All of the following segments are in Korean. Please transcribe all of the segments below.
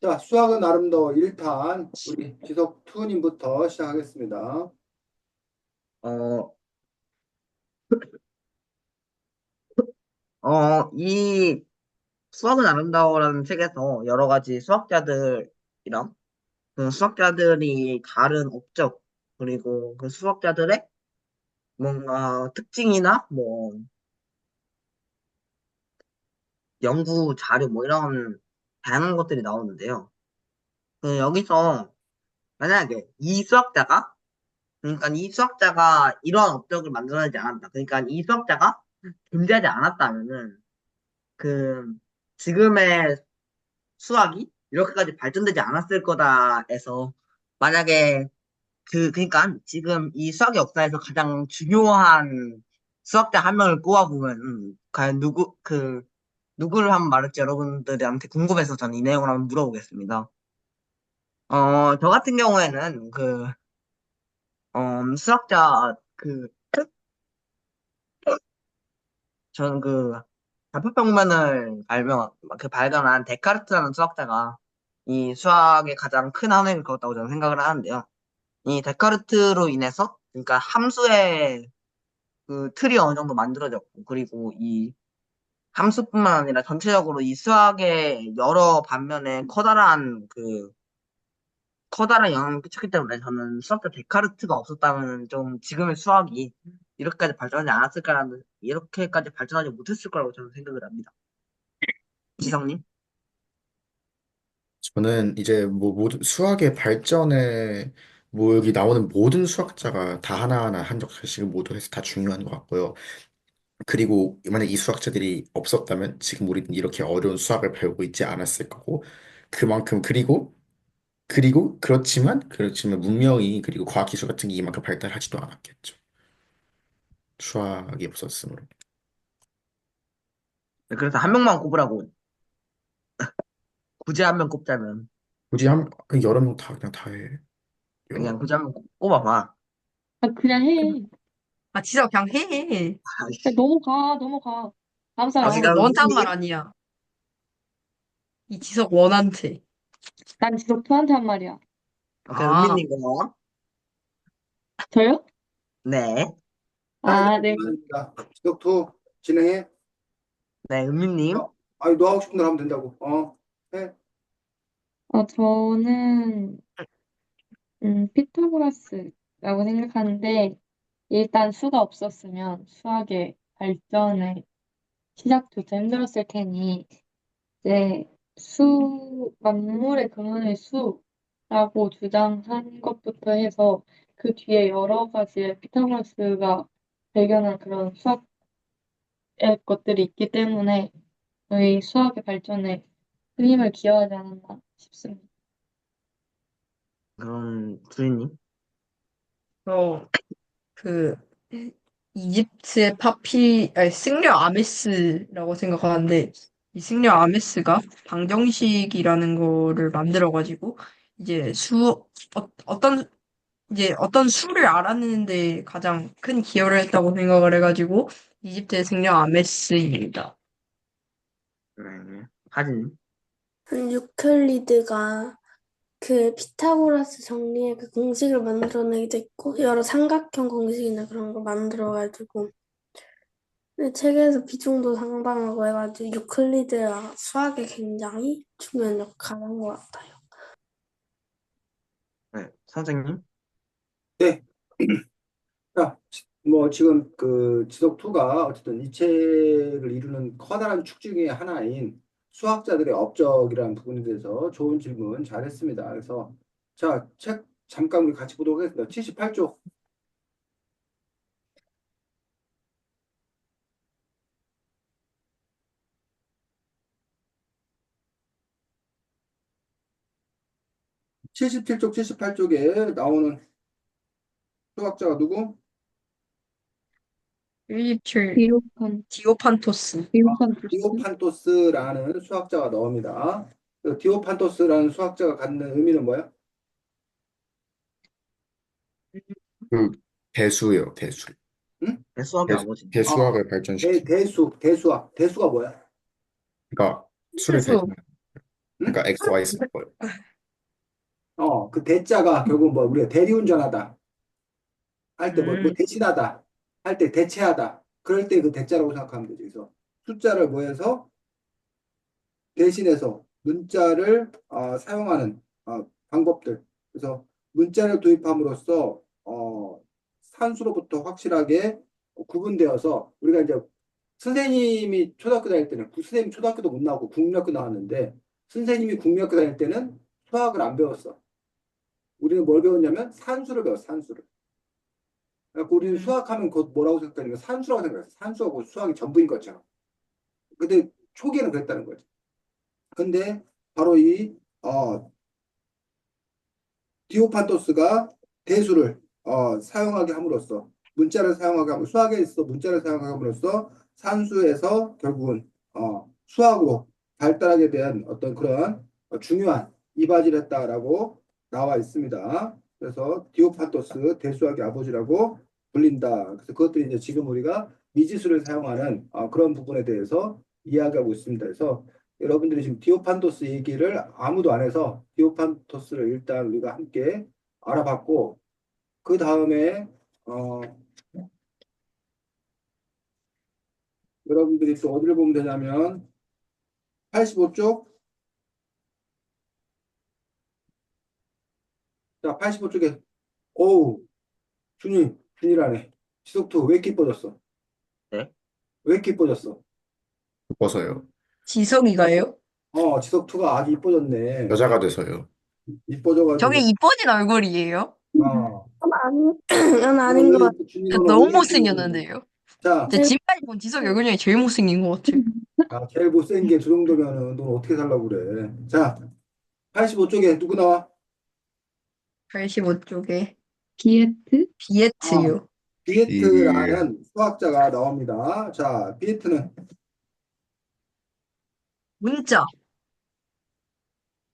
자, 수학은 아름다워 1탄 우리 지석 투님부터 시작하겠습니다. 어, 이 수학은 아름다워라는 책에서 여러 가지 수학자들이랑 그 수학자들이 다른 업적, 그리고 그 수학자들의 뭔가 특징이나 뭐 연구 자료 뭐 이런 다양한 것들이 나오는데요. 여기서 만약에 이 수학자가 이러한 업적을 만들어내지 않았다. 그러니까 이 수학자가 존재하지 않았다면은 그 지금의 수학이 이렇게까지 발전되지 않았을 거다 해서 만약에 그러니까 지금 이 수학의 역사에서 가장 중요한 수학자 한 명을 꼽아보면 과연 누구를 한번 말할지 여러분들한테 궁금해서 저는 이 내용을 한번 물어보겠습니다. 저 같은 경우에는 수학자 저는 다표평면을 발견한 데카르트라는 수학자가 이 수학의 가장 큰 한획을 그었다고 저는 생각을 하는데요. 이 데카르트로 인해서, 그러니까 함수의 그 틀이 어느 정도 만들어졌고, 그리고 이 함수뿐만 아니라 전체적으로 이 수학의 여러 반면에 커다란 영향을 끼쳤기 때문에 저는 수학자 데카르트가 없었다면 좀 지금의 수학이 이렇게까지 발전하지 못했을 거라고 저는 생각을 합니다. 지성님? 저는 이제 뭐 모든 수학의 발전에 뭐 여기 나오는 모든 수학자가 다 하나하나 한 적씩 모두 해서 다 중요한 것 같고요. 그리고 만약 이 수학자들이 없었다면 지금 우리는 이렇게 어려운 수학을 배우고 있지 않았을 거고 그만큼 그렇지만 문명이 그리고 과학기술 같은 게 이만큼 발달하지도 않았겠죠. 수학이 없었으므로. 네, 그래서 한 명만 꼽으라고, 굳이 한 명 꼽자면, 굳이 여러 명 다 그냥 다 해. 그냥 여러. 굳이 한 명 꼽아봐. 아, 그냥 해. 아, 진짜 그냥 해. 그냥 넘어가, 넘어가. 다음 아, 사람. 이거 그냥 너한테 한 말 은민님? 아니야. 이 지석 원한테. 난 지석투한테 한 말이야. 그냥 아, 은민님 고마워. 저요? 네. 자, 이제 아, 네. 그만입니다. 지석 투 진행해. 네, 은민님. 아니, 너 하고 싶은 대로 하면 된다고. 해. 저는, 피타고라스라고 생각하는데, 일단 수가 없었으면 수학의 발전의 시작조차 힘들었을 테니, 이제 만물의 근원의 수라고 주장한 것부터 해서 그 뒤에 여러 가지의 피타고라스가 발견한 그런 수학의 것들이 있기 때문에 저희 수학의 발전에 큰 힘을 기여하지 않았나 싶습니다. 그럼, 주인님. 어, 그, 이집트의 아니, 승려 아메스라고 생각하는데, 이 승려 아메스가 방정식이라는 거를 만들어가지고, 이제 어떤, 이제 어떤 수를 알아내는데 가장 큰 기여를 했다고 생각을 해가지고, 이집트의 승려 아메스입니다. 네. 하진. 유클리드가 그 피타고라스 정리의 그 공식을 만들어내기도 했고 여러 삼각형 공식이나 그런 거 만들어가지고 근데 책에서 비중도 상당하고 해가지고 유클리드가 수학에 굉장히 중요한 역할을 한 것 같아요. 네, 선생님. 네. 자, 뭐 지금 그 지석 투가 어쨌든 이 책을 이루는 커다란 축 중에 하나인 수학자들의 업적이라는 부분에 대해서 좋은 질문 잘했습니다. 그래서 자, 책 잠깐 우리 같이 보도록 하겠습니다. 78쪽. 77쪽, 78쪽에 나오는 수학자가 누구? 이집트 비로판, 디오판토스. 비로판토스? 디오판토스라는 수학자가 나옵니다. 그 디오판토스라는 수학자가 갖는 의미는 뭐야? 그 대수예요, 대수. 응? 대수학의 아버지. 대수학을 발전시킨. 대수학. 대수가 뭐야? 그러니까 수를 수수. 대신하는. 그러니까 X, Y 쓸 거예요. 그 대자가 결국 뭐 우리가 대리운전하다 할 때 뭐 음, 대신하다 할 때 대체하다 그럴 때 그 대자라고 생각하면 되죠. 그래서 숫자를 뭐해서 대신해서 문자를 사용하는 방법들. 그래서 문자를 도입함으로써 산수로부터 확실하게 구분되어서 우리가 이제 선생님이 초등학교 다닐 때는 선생님 초등학교도 못 나오고 국민학교 나왔는데 선생님이 국민학교 다닐 때는 수학을 안 배웠어. 우리는 뭘 배웠냐면 산수를 배웠어. 산수를. 그래서 우리는 수학하면 곧 뭐라고 생각하냐면 산수라고 생각했어. 산수하고 수학이 전부인 것처럼. 근데 초기에는 그랬다는 거지. 근데 바로 이 디오판토스가 대수를 사용하게 함으로써 문자를 사용하게 함으로 수학에 있어 문자를 사용하게 함으로써 산수에서 결국은 수학으로 발달하게 된 어떤 그런 중요한 이바지를 했다라고 나와 있습니다. 그래서 디오판토스 대수학의 아버지라고 불린다. 그래서 그것들이 이제 지금 우리가 미지수를 사용하는 그런 부분에 대해서 이야기하고 있습니다. 그래서 여러분들이 지금 디오판토스 얘기를 아무도 안 해서 디오판토스를 일단 우리가 함께 알아봤고 그 다음에 여러분들이 또 어디를 보면 되냐면 85쪽 자 85쪽에 오우 준이라네 지속투 왜 이렇게 이뻐졌어? 네. 왜 이렇게 이뻐졌어? 벗어요. 지석이가요? 지속투가 아주 이뻐졌네. 여자가 돼서요. 이뻐져가지고 저게 이뻐진 얼굴이에요? 어 난 아닌 것 같아. 준이 너는 너무 얼굴이 이뻐졌어. 못생겼는데요. 자, 제 지금까지 본 지석 얼굴 중에 제일 못생긴 것 같아요. 제일 못생긴 게 저 정도면은 넌 어떻게 살라고 그래? 자, 85쪽에 누구 나와? 85쪽에 비에트? 비에트요. 아, 비에트라는 수학자가 나옵니다. 자, 비에트는 문자.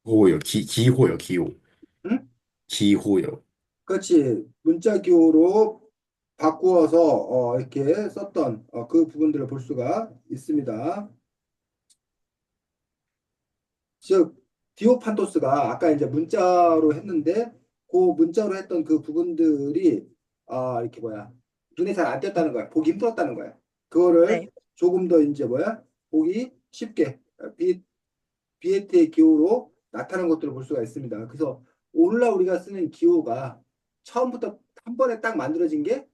기호요. 기호요. 기호. 응? 기호요. 그렇지 문자 기호로 바꾸어서 이렇게 썼던 그 부분들을 볼 수가 있습니다. 즉 디오판토스가 아까 이제 문자로 했는데 그 문자로 했던 그 부분들이 이렇게 뭐야 눈에 잘 안 띄었다는 거야. 보기 힘들었다는 거야. 그거를 네. 조금 더 이제 뭐야 보기 쉽게 비에트의 기호로 나타나는 것들을 볼 수가 있습니다. 그래서 오늘날 우리가 쓰는 기호가 처음부터 한 번에 딱 만들어진 게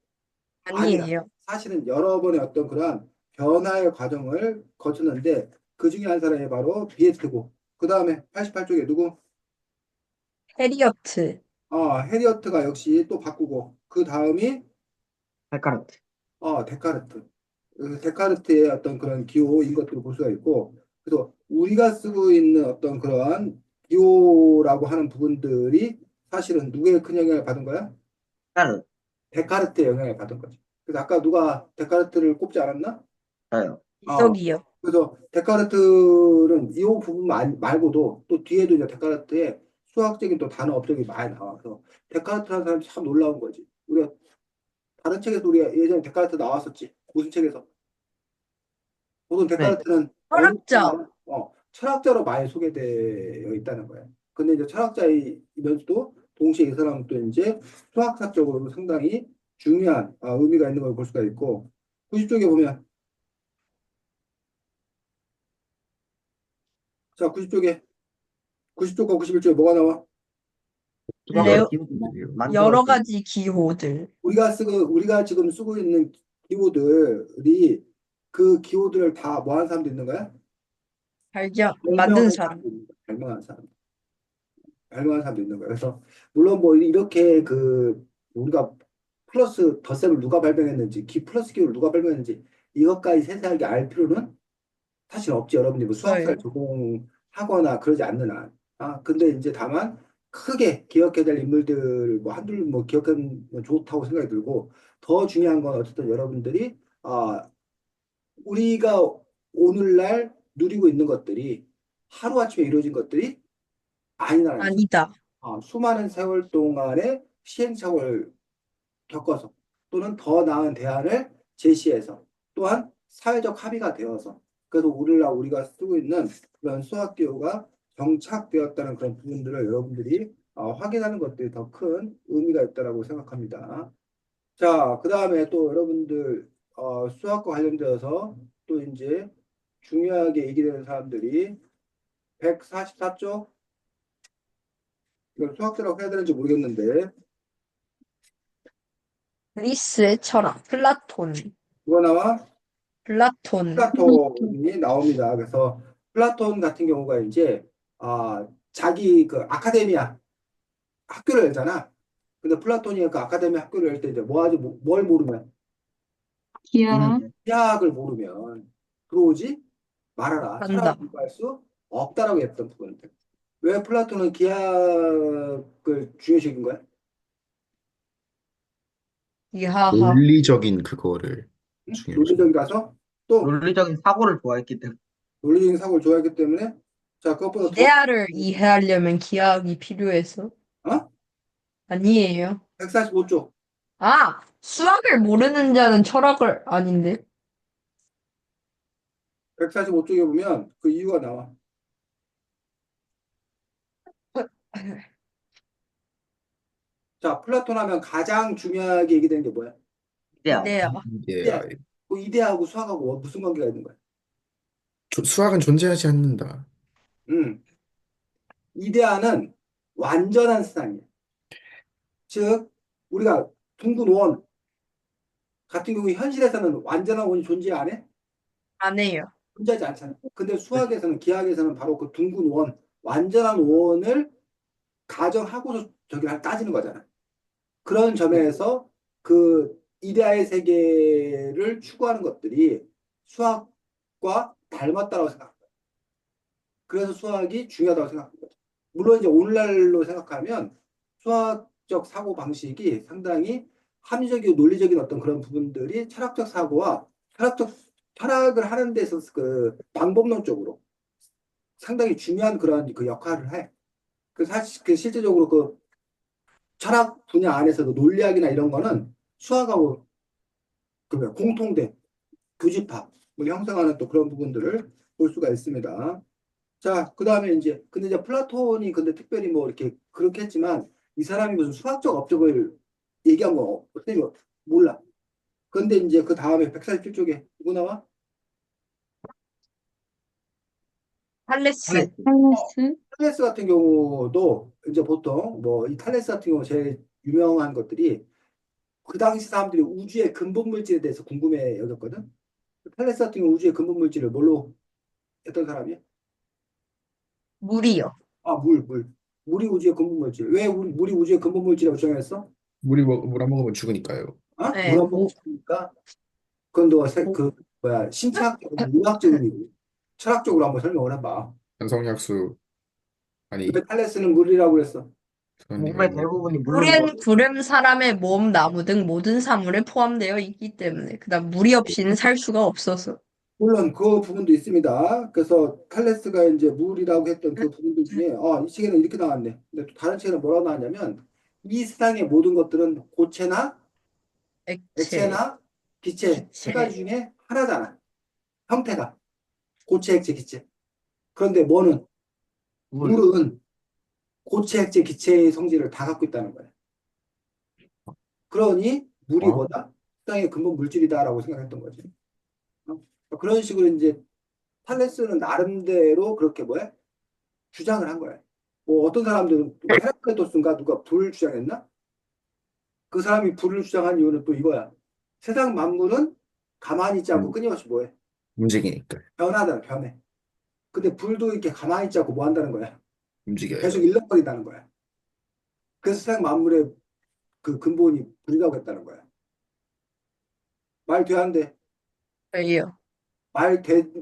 아니야. 아니에요. 사실은 여러 번의 어떤 그러한 변화의 과정을 거쳤는데 그 중에 한 사람이 바로 비에트고 그 다음에 88쪽에 누구? 해리어트. 해리어트가 역시 또 바꾸고 그 다음이 발가락. 데카르트. 데카르트의 어떤 그런 기호인 것들을 볼 수가 있고, 그래서 우리가 쓰고 있는 어떤 그러한 기호라고 하는 부분들이 사실은 누구의 큰 영향을 받은 거야? 발가락. 데카르트의 영향을 받은 거지. 그래서 아까 누가 데카르트를 꼽지 않았나? 저요. 지석이요. 그래서 데카르트는 이 부분 말고도 또 뒤에도 이제 데카르트의 수학적인 또 단어 업적이 많이 나와서 데카르트라는 사람이 참 놀라운 거지. 우리가 다른 책에서 우리가 예전에 데카르트 나왔었지. 무슨 책에서? 보통 네. 데카르트는 어느 철학자. 철학자로 많이 소개되어 있다는 거예요. 근데 이제 철학자이면서도 동시에 이 사람은 또 이제 수학사적으로도 상당히 중요한 의미가 있는 걸 볼 수가 있고 90쪽에 보면 자 90쪽과 91쪽에 뭐가 나와? 레오, 여러 만들었어요. 가지 기호들. 우리가 지금 쓰고 있는 기호들이 그 기호들을 다 뭐 하는 사람도 있는 거야? 만든 사람. 발명한 사람. 발명한 사람도 있는 거예요. 그래서 물론 뭐 이렇게 우리가 플러스 덧셈을 누가 발명했는지, 플러스 기호를 누가 발명했는지 이것까지 세세하게 알 필요는 사실 없지. 여러분들이 뭐 수학사를 없어요. 전공하거나 그러지 않는 한. 근데 이제 다만 크게 기억해야 될 인물들 뭐 한둘 뭐 기억하면 좋다고 생각이 들고 더 중요한 건 어쨌든 여러분들이 우리가 오늘날 누리고 있는 것들이 하루아침에 이루어진 것들이 아니라는 점. 아니다. 수많은 세월 동안의 시행착오를 겪어서 또는 더 나은 대안을 제시해서 또한 사회적 합의가 되어서 그래서 오늘날 우리가 쓰고 있는 그런 수학 기호가 정착되었다는 그런 부분들을 여러분들이 확인하는 것들이 더 큰 의미가 있다라고 생각합니다. 자, 그 다음에 또 여러분들 수학과 관련되어서 또 이제 중요하게 얘기되는 사람들이 144쪽 이걸 수학자라고 해야 되는지 모르겠는데 그리스의 철학, 플라톤, 누가 나와? 플라톤, 플라톤이 나옵니다. 그래서 플라톤 같은 경우가 이제 자기 그 아카데미아 학교를 열잖아. 근데 플라톤이 그 아카데미 학교를 열 때 이제 뭐 하지 뭘 모르면 기하, 수학을 모르면 들어오지 말아라. 한다. 철학을 공부할 수 없다라고 했던 부분들. 왜 플라톤은 기하학을 중요시킨 거야? 이하하, 논리적인 그거를 응? 중요시. 논리적이라서 또 논리적인 사고를 좋아했기 때문에. 논리적인 사고를 좋아했기 때문에 자 그것보다 더 이데아를 이해하려면 기하학이 필요해서? 어? 아니에요. 145쪽 아, 수학을 모르는 자는 철학을 아닌데. 145쪽에 보면 그 이유가 나와. 자 플라톤 하면 가장 중요하게 얘기되는 게 뭐야? 이데아. 이데아. 예, 이데아. 그 이데아하고 수학하고 무슨 관계가 있는 거야? 수학은 존재하지 않는다. 음. 이데아는 완전한 세상이야. 즉 우리가 둥근 원 같은 경우 현실에서는 완전한 원이 존재 안 해? 안 해요. 존재하지 않잖아. 근데 수학에서는 기하학에서는 바로 그 둥근 원, 완전한 원을 가정하고서 저기 따지는 거잖아. 그런 점에서 그 이데아의 세계를 추구하는 것들이 수학과 닮았다고 생각합니다. 그래서 수학이 중요하다고 생각합니다. 물론 이제 오늘날로 생각하면 수학적 사고 방식이 상당히 합리적이고 논리적인 어떤 그런 부분들이 철학적 사고와 철학을 하는 데서 그 방법론적으로 상당히 중요한 그런 그 역할을 해. 그 사실 그 실제적으로 그 철학 분야 안에서도 논리학이나 이런 거는 수학하고 그 공통된 교집합을 형성하는 또 그런 부분들을 볼 수가 있습니다. 자, 그 다음에 이제, 근데 이제 플라톤이 근데 특별히 뭐 이렇게 그렇게 했지만 이 사람이 무슨 수학적 업적을 얘기한 거 어떻게 몰라. 근데 이제 그 다음에 147쪽에 누구 나와? 탈레스. 탈레스, 탈레스 같은 경우도 이제 보통 뭐 이 탈레스 같은 경우 제일 유명한 것들이 그 당시 사람들이 우주의 근본 물질에 대해서 궁금해 여겼거든. 탈레스 같은 경우 우주의 근본 물질을 뭘로 했던 사람이야? 물이요. 물. 물이 우주의 근본 물질. 왜 물이 우주의 근본 물질이라고 정했어? 물 안 먹으면 죽으니까요. 네, 물한 먹으니까 그건 그 뭐야 신체학적으로 의학적 의미고 철학적으로 한번 설명을 해봐. 산성약수 아니 왜 탈레스는 물이라고 그랬어? 몸의 선생님은 대부분이 물로 물엔 이루어져. 구름, 사람의 몸, 나무 등 모든 사물에 포함되어 있기 때문에. 그다음 물이 없이는 살 수가 없어서. 물론 그 부분도 있습니다. 그래서 탈레스가 이제 물이라고 했던 그 부분들 중에 이 책에는 이렇게 나왔네. 근데 또 다른 책에는 뭐라고 나왔냐면 이 세상의 모든 것들은 고체나 액체, 액체나 기체 세 기체. 가지 중에 하나잖아. 형태가 고체, 액체, 기체. 그런데 뭐는 물. 물은 고체, 액체, 기체의 성질을 다 갖고 있다는 거야. 그러니 물이 어? 뭐다? 세상의 근본 물질이다라고 생각했던 거지. 그런 식으로 이제 탈레스는 나름대로 그렇게 뭐야? 주장을 한 거야. 뭐 어떤 사람들은 헤라클레토스인가 누가 불을 주장했나? 그 사람이 불을 주장한 이유는 또 이거야. 세상 만물은 가만히 있지 않고 끊임없이 뭐해? 움직이니까 변하잖아, 변해. 근데 불도 이렇게 가만히 있지 않고 뭐 한다는 거야? 계속 움직여요. 일렁거린다는 거야. 그래서 세상 만물의 그 근본이 불이라고 했다는 거야. 말 돼야 안 돼. 예요.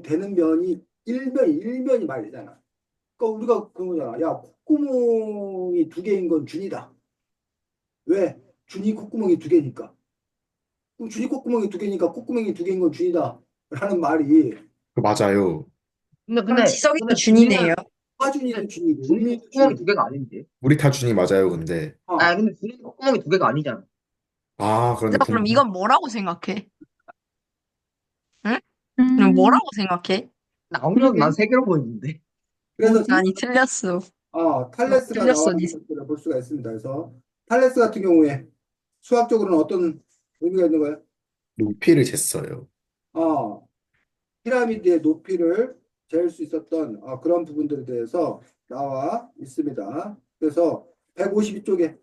되는 면이 일면이 말이잖아. 그러니까 우리가 그런 거잖아. 야, 콧구멍이 두 개인 건 준이다. 왜? 준이 콧구멍이 두 개니까. 그럼 준이 콧구멍이 두 개니까 콧구멍이 두 개인 건 준이다. 라는 말이 그 맞아요. 근데 지석이도 준이는 준이네요. 화준이도 준이고 준이 음이도 콧구멍이 준이고. 두 개가 아닌데. 우리 다 준이 맞아요. 근데 근데 준이 콧구멍이 두 개가 아니잖아. 그런데 그럼 이건 뭐라고 생각해? 응? 그럼 음, 뭐라고 생각해? 나 악력이 그러게. 난 세 개로 보이는데. 그래서 아니, 틀렸어. 탈레스가 틀렸어, 나오는 니. 것들을 볼 수가 있습니다. 그래서 탈레스 같은 경우에 수학적으로는 어떤 의미가 있는 거예요? 높이를 쟀어요. 어, 피라미드의 높이를 잴 수 있었던 그런 부분들에 대해서 나와 있습니다. 그래서 152쪽에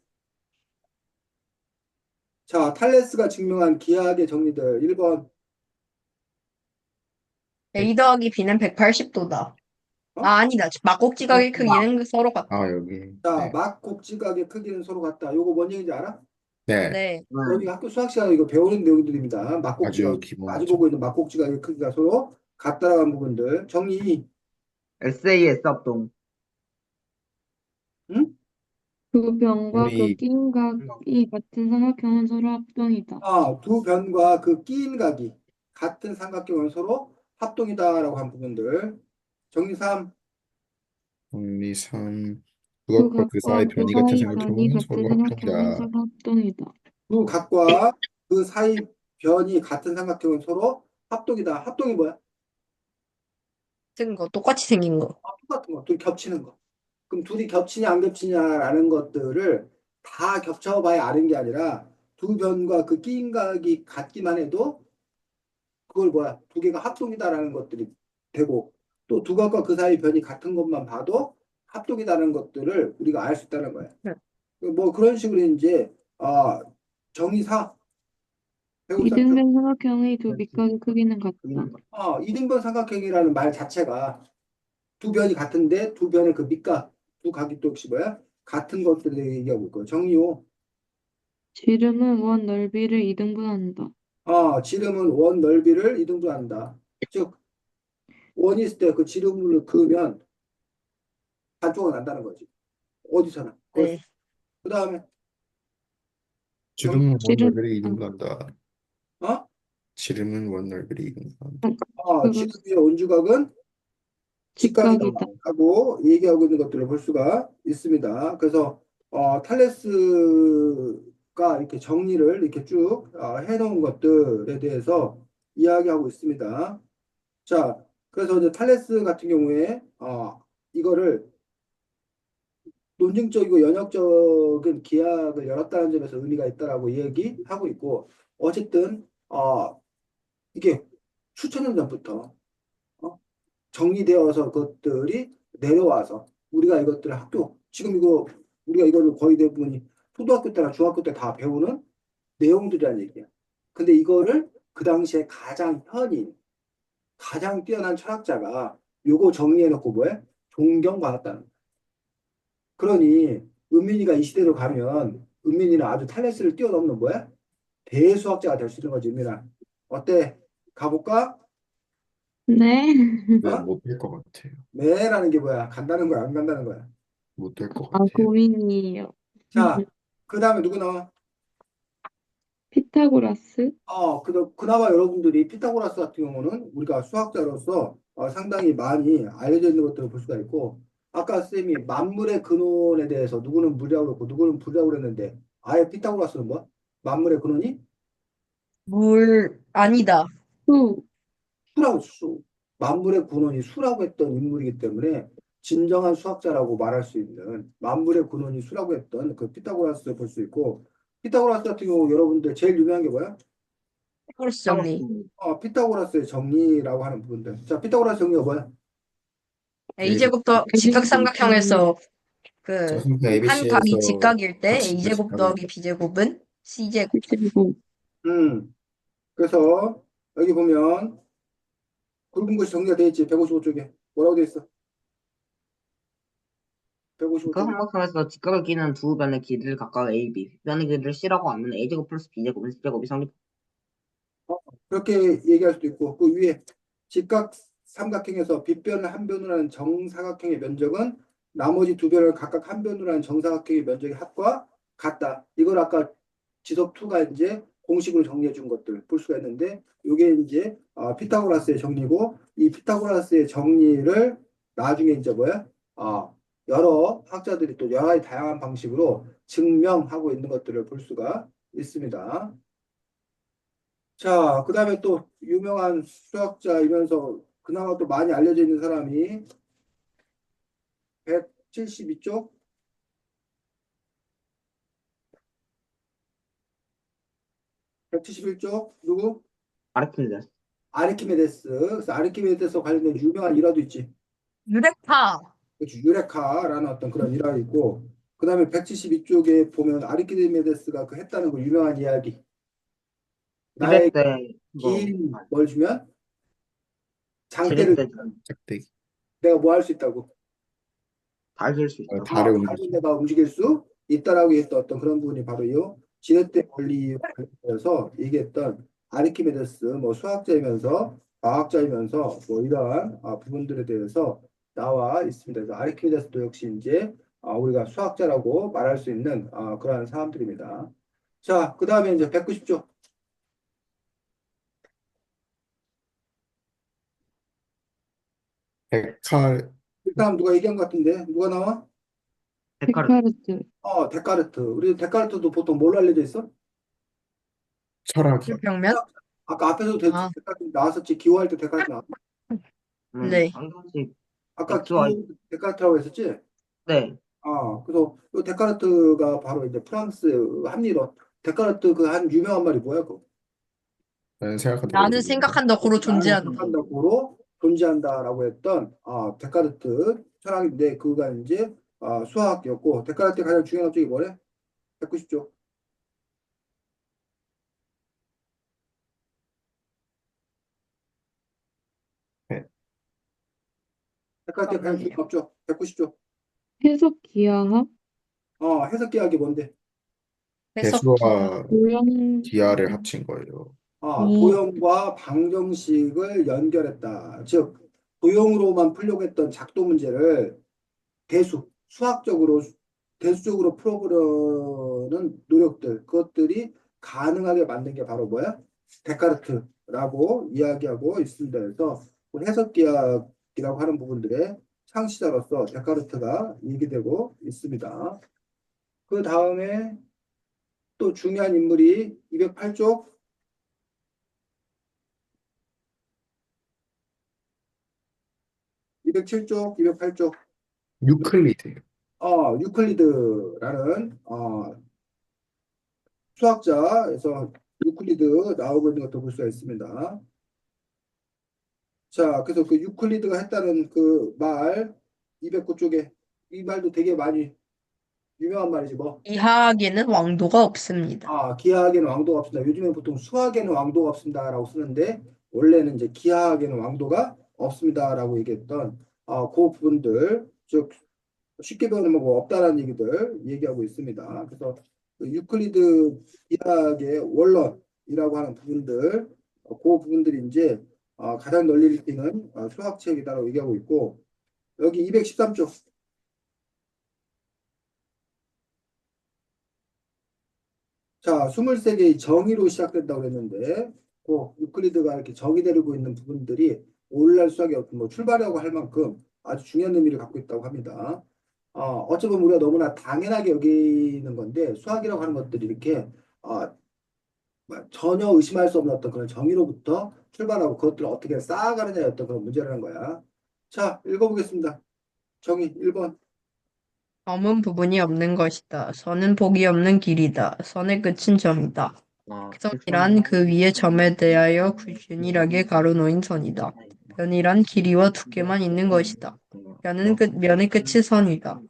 자, 탈레스가 증명한 기하학의 정리들 1번 A 더하기 B는 180도다. 어? 아니다. 막곡지각의 그렇구나. 크기는 서로 같다. 아, 여기. 자, 네. 막 곡지각의 크기는 서로 같다. 요거 뭔 얘기인지 알아? 네. 네. 너희 학교 수학 시간에 이거 배우는 내용들입니다. 막곡지각 아주 기본이죠. 마주보고 있는 막곡지각의 크기가 서로 같다라는 부분들 정리. SAS 합동. 응? 두 변과 그 우리, 낀 각이 같은 삼각형은 서로 합동이다. 두 변과 그 끼인 각이 같은 삼각형은 서로 합동이다라고 한 부분들. 정리 3. 우리 3, 두 그것과 그 각과 사이 그 변이 같은 사이 변이 삼각형은 같은 서로 삼각형은 합동이다. 서로 합동이다. 두 각과 그 사이 변이 같은 삼각형은 서로 합동이다. 합동이 뭐야? 같은 거, 똑같이 생긴 거. 똑같은 거. 둘이 겹치는 거. 그럼 둘이 겹치냐 안 겹치냐라는 것들을 다 겹쳐봐야 아는 게 아니라 두 변과 그 끼인 각이 같기만 해도 그걸 뭐야? 두 개가 합동이다라는 것들이 되고 또 두 각과 그 사이 변이 같은 것만 봐도 합동이다라는 것들을 우리가 알 수 있다는 거야. 네. 뭐 그런 식으로 이제 정의사 153쪽 이등변 삼각형의 두 밑각의 크기는 같다. 이등변 삼각형이라는 말 자체가 두 변이 같은데 두 변의 그 밑각 두 각이 또 역시 뭐야? 같은 것들을 얘기하고 있고 정리호 지름은 원 넓이를 이등분한다. 지름은 원 넓이를 이등분한다. 즉 원이 있을 때 그 지름을 그으면 반쪽은 난다는 거지. 어디서나. 네. 그 다음에 지름은 원 지름, 넓이를 이등분한다. 어? 지름은 원 넓이를 이등분한다. 그거 지름의 온주각은 직각이다 직각이다. 하고 얘기하고 있는 것들을 볼 수가 있습니다. 그래서 탈레스가 이렇게 정리를 이렇게 쭉 해놓은 것들에 대해서 이야기하고 있습니다. 자, 그래서 이제 탈레스 같은 경우에 이거를 논증적이고 연역적인 기하학을 열었다는 점에서 의미가 있다라고 얘기하고 있고 어쨌든 이게 수천 년 전부터 정리되어서 그것들이 내려와서 우리가 이것들을 지금 이거 우리가 이거를 거의 대부분이 초등학교 때나 중학교 때 다 배우는 내용들이란 얘기야. 근데 이거를 그 당시에 가장 뛰어난 철학자가 요거 정리해놓고 뭐해? 존경받았다는 거야. 그러니 은민이가 이 시대로 가면 은민이는 아주 탈레스를 뛰어넘는 뭐야? 대수학자가 될 수 있는 거지, 은민아. 어때? 가볼까? 네. 네, 어? 못 될 것 같아요. 매라는 게 뭐야? 간다는 거야, 안 간다는 거야? 못 될 것 아, 같아요. 고민이에요. 자, 그 다음에 누구 나와? 피타고라스? 그나마 여러분들이 피타고라스 같은 경우는 우리가 수학자로서 상당히 많이 알려져 있는 것들을 볼 수가 있고, 아까 쌤이 만물의 근원에 대해서 누구는 물이라고 그랬고, 누구는 불이라고 그랬는데, 아예 피타고라스는 뭐? 만물의 근원이 아니다. 수, 수라고 수. 만물의 근원이 수라고 했던 인물이기 때문에 진정한 수학자라고 말할 수 있는 만물의 근원이 수라고 했던 그 피타고라스를 볼 수 있고, 피타고라스 같은 경우 여러분들 제일 유명한 게 뭐야? 코러스 정리. 피타고라스의 정리라고 하는 부분들. 자, 피타고라스 정리가 뭐야? A제곱 더 직각삼각형에서 그 저승사 한 각이 ABC에서 직각일 때 같이 A제곱 더하기 B제곱은 C제곱. 그리고 음, 그래서 여기 보면 굵은 것이 정리가 되어 있지. 155쪽에. 뭐라고 되어 있어? 그 155쪽에. 삼각형에서 직각을 끼는 두 변의 길이를 각각 A, B, 변의 길이를 C라고 하면 A제곱 플러스 B제곱은 C제곱이 성립. 그렇게 얘기할 수도 있고, 그 위에 직각 삼각형에서 빗변을 한 변으로 하는 정사각형의 면적은 나머지 두 변을 각각 한 변으로 하는 정사각형의 면적의 합과 같다. 이걸 아까 지석2가 이제 공식으로 정리해 준 것들 볼 수가 있는데, 이게 이제 피타고라스의 정리고, 이 피타고라스의 정리를 나중에 이제 뭐야? 여러 학자들이 또 여러 가지 다양한 방식으로 증명하고 있는 것들을 볼 수가 있습니다. 자, 그 다음에 또 유명한 수학자이면서 그나마 또 많이 알려져 있는 사람이 172쪽 171쪽 누구? 아르키미데스. 아르키메데스. 그래서 아르키메데스 관련된 유명한 일화도 있지. 유레카. 그렇지. 유레카라는 어떤 그런 일화가 있고, 그 다음에 172쪽에 보면 아르키메데스가 그 했다는 그 유명한 이야기. 나의 200대 긴 뭘 주면 장대를 지렛대 주면 짝대기. 내가 뭐 할 수 있다고. 달릴 수 있다고. 달을 달을 옮기기. 내가 움직일 수 있다라고 했던 어떤 그런 부분이 바로 이 지렛대 원리에 관련해서 얘기했던 아르키메데스, 뭐 수학자이면서 과학자이면서 뭐 이러한 부분들에 대해서 나와 있습니다. 그래서 아르키메데스도 역시 이제 우리가 수학자라고 말할 수 있는 그러한 사람들입니다. 자, 그 다음에 이제 190쪽. 데칼 이 사람 누가 얘기한 것 같은데 누가 나와? 데카르트. 데카르트. 데카르트. 우리 데카르트도 보통 뭘로 알려져 있어? 철학이요. 불평면? 아까 앞에서도 아, 데카르트 나왔었지. 기호할 때 데카르트 나왔. 네. 방정식 아까 XY. 기호 데카르트라고 했었지. 네. 그래서 이 데카르트가 바로 이제 프랑스 합리론. 데카르트 그 한 유명한 말이 뭐야, 그거? 나는 생각한다. 나는 생각한다, 고로 나는 존재한다. 생각한다고로 존재한다라고 했던 데카르트 철학인데 그가 이제 수학이었고 데카르트의 가장 중요한 업적이 뭐래? 190쪽. 네. 데카르트의 가장 중요한 업적 190쪽. 해석 기하학. 해석계학이 뭔데? 해석기야. 개수와 도형. 기하를 합친 거예요. 오, 도형과 방정식을 연결했다. 즉, 도형으로만 풀려고 했던 작도 문제를 수학적으로, 대수적으로 풀어보려는 노력들, 그것들이 가능하게 만든 게 바로 뭐야? 데카르트라고 이야기하고 있습니다. 그래서 그 해석기학이라고 하는 부분들의 창시자로서 데카르트가 얘기되고 있습니다. 그 다음에 또 중요한 인물이 208쪽 207쪽, 208쪽, 유클리드예요. 유클리드라는 수학자에서 유클리드 나오고 있는 것도 볼 수가 있습니다. 자, 그래서 그 유클리드가 했다는 그 말, 209쪽에 이 말도 되게 많이 유명한 말이지 뭐. 이하에는 왕도가 없습니다. 기하학에는 왕도가 없습니다. 요즘에 보통 수학에는 왕도가 없습니다라고 쓰는데 원래는 이제 기하학에는 왕도가 없습니다라고 얘기했던 그 부분들, 즉 쉽게 배우면 뭐 없다라는 얘기들 얘기하고 있습니다. 그래서 그 유클리드 기하학의 원론이라고 하는 부분들, 그 부분들이 이제 가장 널리 읽히는 수학책이다라고 얘기하고 있고 여기 213쪽. 자, 23개의 정의로 시작된다고 했는데 그 유클리드가 이렇게 정의 데리고 있는 부분들이 오늘날 수학의 어떤 뭐 출발이라고 할 만큼 아주 중요한 의미를 갖고 있다고 합니다. 어찌 보면 우리가 너무나 당연하게 여기는 건데 수학이라고 하는 것들이 이렇게 전혀 의심할 수 없는 어떤 그런 정의로부터 출발하고 그것들을 어떻게 쌓아가느냐의 어떤 그런 문제라는 거야. 자, 읽어보겠습니다. 정의 1번. 점은 부분이 없는 것이다. 선은 복이 없는 길이다. 선의 끝은 점이다. 점이란 그 위에 점에 대하여 균일하게 가로놓인 선이다. 변이란 길이와 두께만 있는 것이다. 면의 끝이 선이다.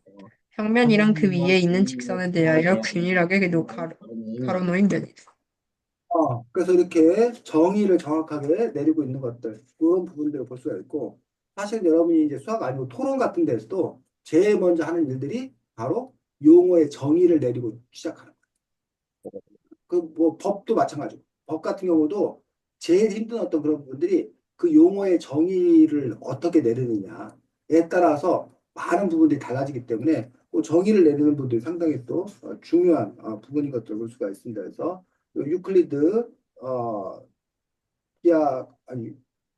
평면이란 그 위에 있는 직선에 대하여 균일하게 가로놓인 면이다. 그래서 이렇게 정의를 정확하게 내리고 있는 것들, 그런 부분들을 볼 수가 있고, 사실 여러분이 이제 수학 아니고 토론 같은 데서도 제일 먼저 하는 일들이 바로 용어의 정의를 내리고 시작하는 거예요. 그 뭐 법도 마찬가지고, 법 같은 경우도 제일 힘든 어떤 그런 부분들이 그 용어의 정의를 어떻게 내리느냐에 따라서 많은 부분들이 달라지기 때문에 그 정의를 내리는 부분들이 상당히 또 중요한 부분인 것들을 볼 수가 있습니다. 그래서 유클리드 아니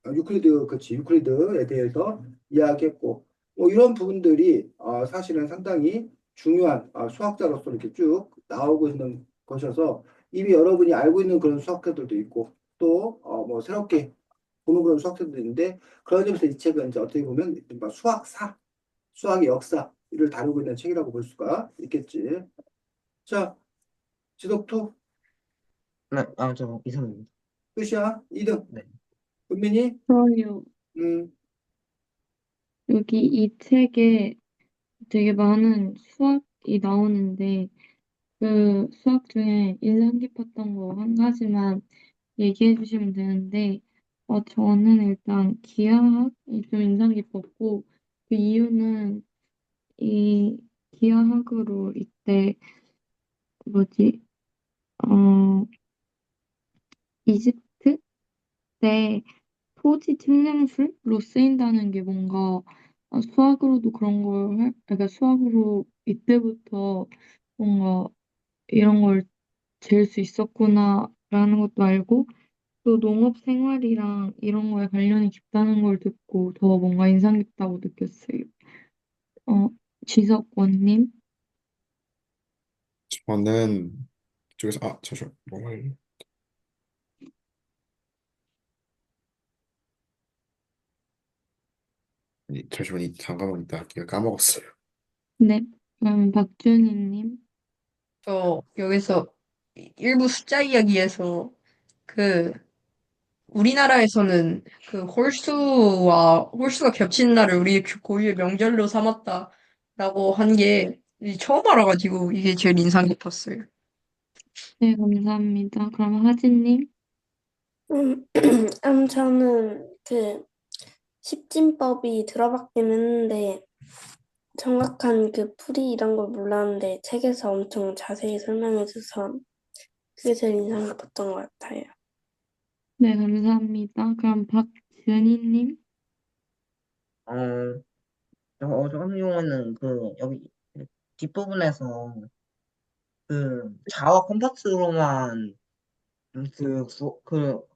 유클리드 그렇지 유클리드에 대해서 이야기했고 뭐 이런 부분들이 사실은 상당히 중요한 수학자로서 이렇게 쭉 나오고 있는 것이어서 이미 여러분이 알고 있는 그런 수학자들도 있고 또 뭐 새롭게 보는 그런 수학자들도 있는데 그런 점에서 이 책은 이제 어떻게 보면 수학사 수학의 역사를 다루고 있는 책이라고 볼 수가 있겠지. 자, 지독투 네, 저 이상입니다. 끝이야. 2등. 네. 은민이 저요. 음, 여기 이 책에 되게 많은 수학이 나오는데 그 수학 중에 인상 깊었던 거 한 가지만 얘기해 주시면 되는데 저는 일단 기하학이 좀 인상 깊었고 그 이유는 이 기하학으로 이때 뭐지 어 이집트 때 토지 측량술로 쓰인다는 게 뭔가 수학으로도 그런 걸 그러니까 수학으로 이때부터 뭔가 이런 걸 잴 수 있었구나라는 것도 알고 또 농업 생활이랑 이런 거에 관련이 깊다는 걸 듣고 더 뭔가 인상 깊다고 느꼈어요. 어, 지석원님, 저는 이쪽에서 잠시만 뭐 할? 잠시만 잠깐만 이따 할게요. 까먹었어요. 네, 그럼 박준희님, 저 여기서 일부 숫자 이야기에서 그 우리나라에서는 그 홀수가 겹치는 날을 우리 고유의 명절로 삼았다라고 한 게 처음 알아가지고 이게 제일 인상 깊었어요. 네, 감사합니다. 그럼 하진님, 저는 그 십진법이 들어봤긴 했는데 정확한 그 풀이 이런 걸 몰랐는데 책에서 엄청 자세히 설명해줘서 그게 제일 인상 깊었던 것 같아요. 네, 감사합니다. 그럼 박준희님, 어, 저 같은 경우에는 여기 뒷부분에서 자와 컴파스로만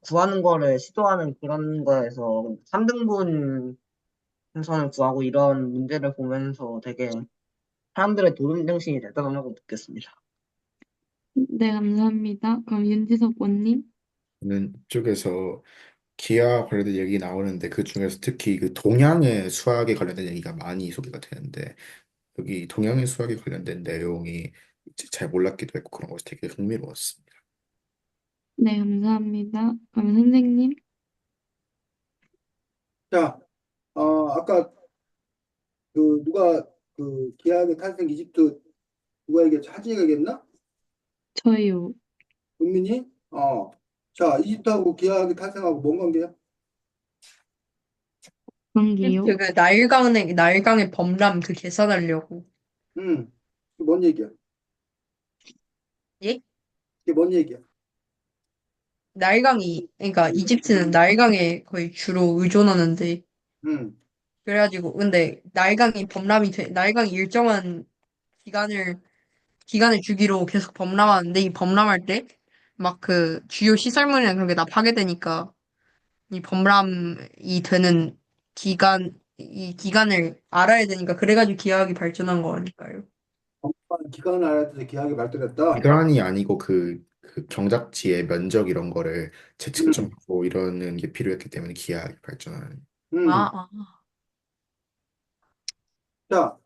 구하는 거를 시도하는 그런 거에서 3등분 풍선을 구하고 이런 문제를 보면서 되게 사람들의 도전정신이 대단하다고 느꼈습니다. 네, 감사합니다. 그럼 윤지석원님, 저는 이쪽에서 기아 관련된 얘기 나오는데 그 중에서 특히 그 동양의 수학에 관련된 얘기가 많이 소개가 되는데 여기 동양의 수학에 관련된 내용이 이제 잘 몰랐기도 했고 그런 것이 되게 흥미로웠습니다. 네, 감사합니다. 그럼 선생님, 자, 아까 누가 기하학의 탄생 이집트 누가 얘기했지? 하진이가 얘기했나? 저요, 은민이? 자, 이집트하고 기하학이 탄생하고 뭔 관계야? 관계요. 그 나일강의 범람 그 계산하려고. 그게 뭔 얘기야? 예? 그게 뭔 얘기야? 그러니까 이집트는 나일강에 거의 주로 의존하는데, 음, 그래가지고, 근데 나일강이 일정한 기간을, 기간을 주기로 계속 범람하는데, 이 범람할 때, 막 그 주요 시설물이나 그런 게 다 파괴되니까, 이 범람이 되는 이 기간을 알아야 되니까, 그래가지고 기하학이 발전한 거 아닐까요? 기간을 알아야 돼 기하학이 발달했다. 기간이 아니고 그 경작지의 면적 이런 거를 음, 채측정하고 이러는 게 필요했기 때문에 기하학이 발전하는. 음. 아, 자,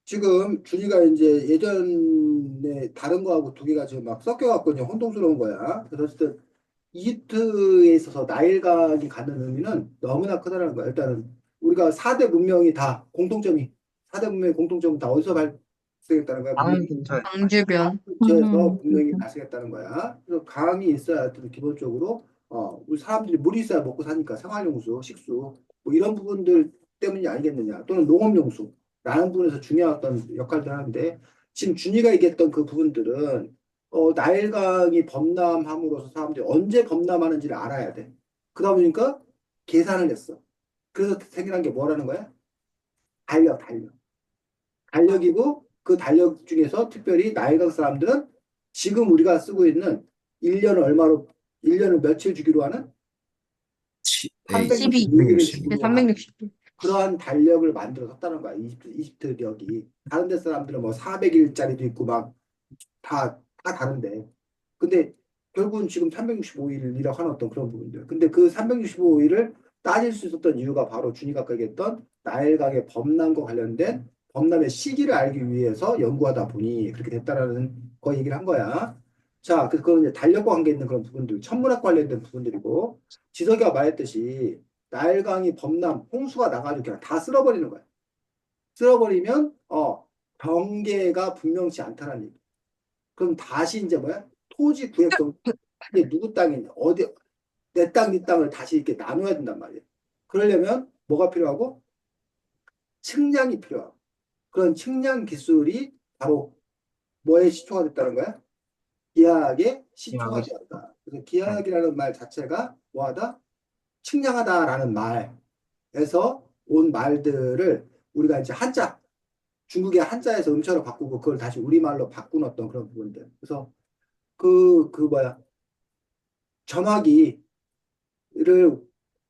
지금 준이가 이제 예전에 다른 거하고 두 개가 지금 막 섞여갖고 이제 혼동스러운 거야. 그래서 어쨌든 이집트에 있어서 나일강이 갖는 의미는 너무나 크다는 거야. 일단은 우리가 4대 문명이 다 공통점이 4대 문명의 공통점은 다 어디서 발생했다는 거야? 방 문명이 근처에 강주변. 근처에서 문명이 음, 발생했다는 거야. 그래서 강이 있어야 하여튼 기본적으로 우리 사람들이 물이 있어야 먹고 사니까 생활용수, 식수 뭐 이런 부분들 때문이 아니겠느냐. 또는 농업용수라는 부분에서 중요한 어떤 역할들 하는데 지금 준이가 얘기했던 그 부분들은 나일강이 범람함으로써 사람들이 언제 범람하는지를 알아야 돼. 그러다 보니까 계산을 했어. 그래서 생겨난 게 뭐라는 거야? 달력. 달력이고 그 달력 중에서 특별히 나일강 사람들은 지금 우리가 쓰고 있는 1년을 얼마로 1년을 며칠 주기로 하는 12, 365일을 360. 주기로 하는 360도. 그러한 달력을 만들어 섰다는 거야. 이집트력이. 다른 데 사람들은 뭐 400일짜리도 있고 막 다 다른데. 근데 결국은 지금 365일이라고 하는 어떤 그런 부분들. 근데 그 365일을 따질 수 있었던 이유가 바로 준이가 아까 얘기했던 나일강의 범람과 관련된 범람의 시기를 알기 위해서 연구하다 보니 그렇게 됐다라는 거 얘기를 한 거야. 자, 그래서 그건 이제 달력과 관계 있는 그런 부분들, 천문학 관련된 부분들이고, 지석이가 말했듯이 나일강이 범람, 홍수가 나가지고 그냥 다 쓸어버리는 거야. 쓸어버리면 경계가 분명치 않다라는 얘기. 그럼 다시 이제 뭐야? 토지 구획성 이게 누구 땅이냐? 어디 내 땅, 네 땅을 다시 이렇게 나눠야 된단 말이에요. 그러려면 뭐가 필요하고? 측량이 필요하고. 그런 측량 기술이 바로 뭐의 시초가 됐다는 거야? 기하학의 시초가 기하학의 되었다. 그래서 기하학이라는 말 자체가 뭐하다? 측량하다라는 말에서 온 말들을 우리가 이제 한자, 중국의 한자에서 음처로 바꾸고 그걸 다시 우리말로 바꾼 어떤 그런 부분들. 그래서 그 뭐야? 전화기를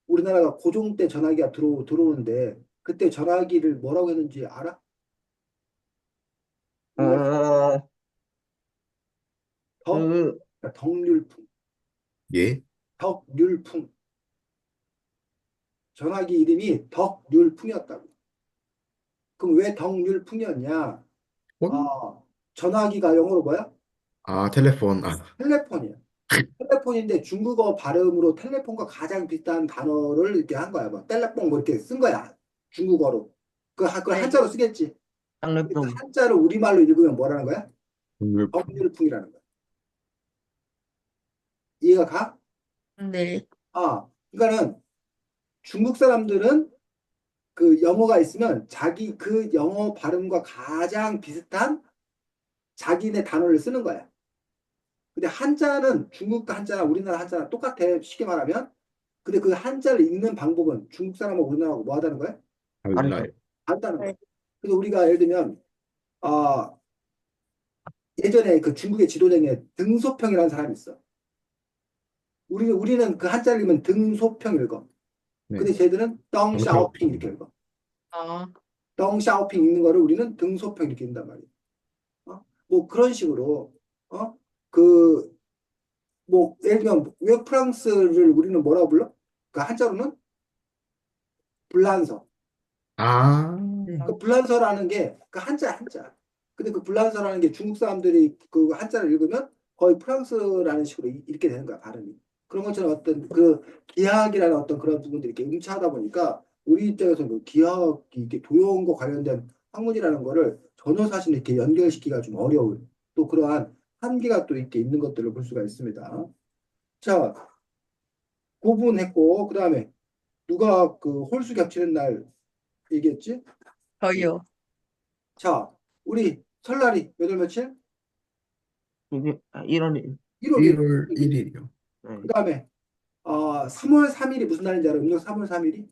우리나라가 고종 때 전화기가 들어오는데 그때 전화기를 뭐라고 했는지 알아? 어, 덕, 그, 덕률풍. 예? 덕률풍. 전화기 이름이 덕률풍이었다고. 그럼 왜 덕률풍이었냐? 폰? 아, 전화기가 영어로 뭐야? 아, 텔레폰. 아, 텔레폰이야. 텔레폰인데 중국어 발음으로 텔레폰과 가장 비슷한 단어를 이렇게 한 거야. 뭐 텔레폰 뭐 이렇게 쓴 거야. 중국어로. 그걸 네. 한자로 쓰겠지. 그 쌍꺼풀. 한자를 우리말로 읽으면 뭐라는 거야? 동물품. 덕률풍이라는 거야. 이해가 가? 네. 그러니까는 중국 사람들은 그 영어가 있으면 자기 그 영어 발음과 가장 비슷한 자기네 단어를 쓰는 거야. 근데 한자는 중국 한자나 우리나라 한자랑 똑같아. 쉽게 말하면. 근데 그 한자를 읽는 방법은 중국 사람하고 우리나라하고 뭐 하다는 거야? 달라요. 다르다는 거야. 그래서 우리가 예를 들면 아, 예전에 그 중국의 지도자에 등소평이라는 사람이 있어. 우리는 그 한자를 읽으면 등소평 읽어. 네. 근데 쟤들은 덩샤오핑 이렇게 읽어. 아, 덩샤오핑 읽는 거를 우리는 등소평 이렇게 읽는단 말이야. 뭐 그런 식으로 그 뭐 예를 들면 왜 프랑스를 우리는 뭐라고 불러? 그 한자로는 불란서. 아, 그 불란서라는 게 그 한자. 근데 그 불란서라는 게 중국 사람들이 그 한자를 읽으면 거의 프랑스라는 식으로 읽게 되는 거야, 발음이. 그런 것처럼 어떤 그 기하학이라는 어떤 그런 부분들이 이렇게 음차하다 보니까 우리 입장에서 그 기하학이 이렇게 도형과 관련된 학문이라는 거를 전혀 사실 이렇게 연결시키기가 좀 어려운 또 그러한 한계가 또 이렇게 있는 것들을 볼 수가 있습니다. 자, 구분했고, 그 다음에 누가 그 홀수 겹치는 날 얘기했지? 저요. 자, 우리 설날이 몇 월 며칠? 1월 1월 1일. 1월 1일이요. 그 다음에 3월 3일이 무슨 날인지 알아? 음력 3월 3일이?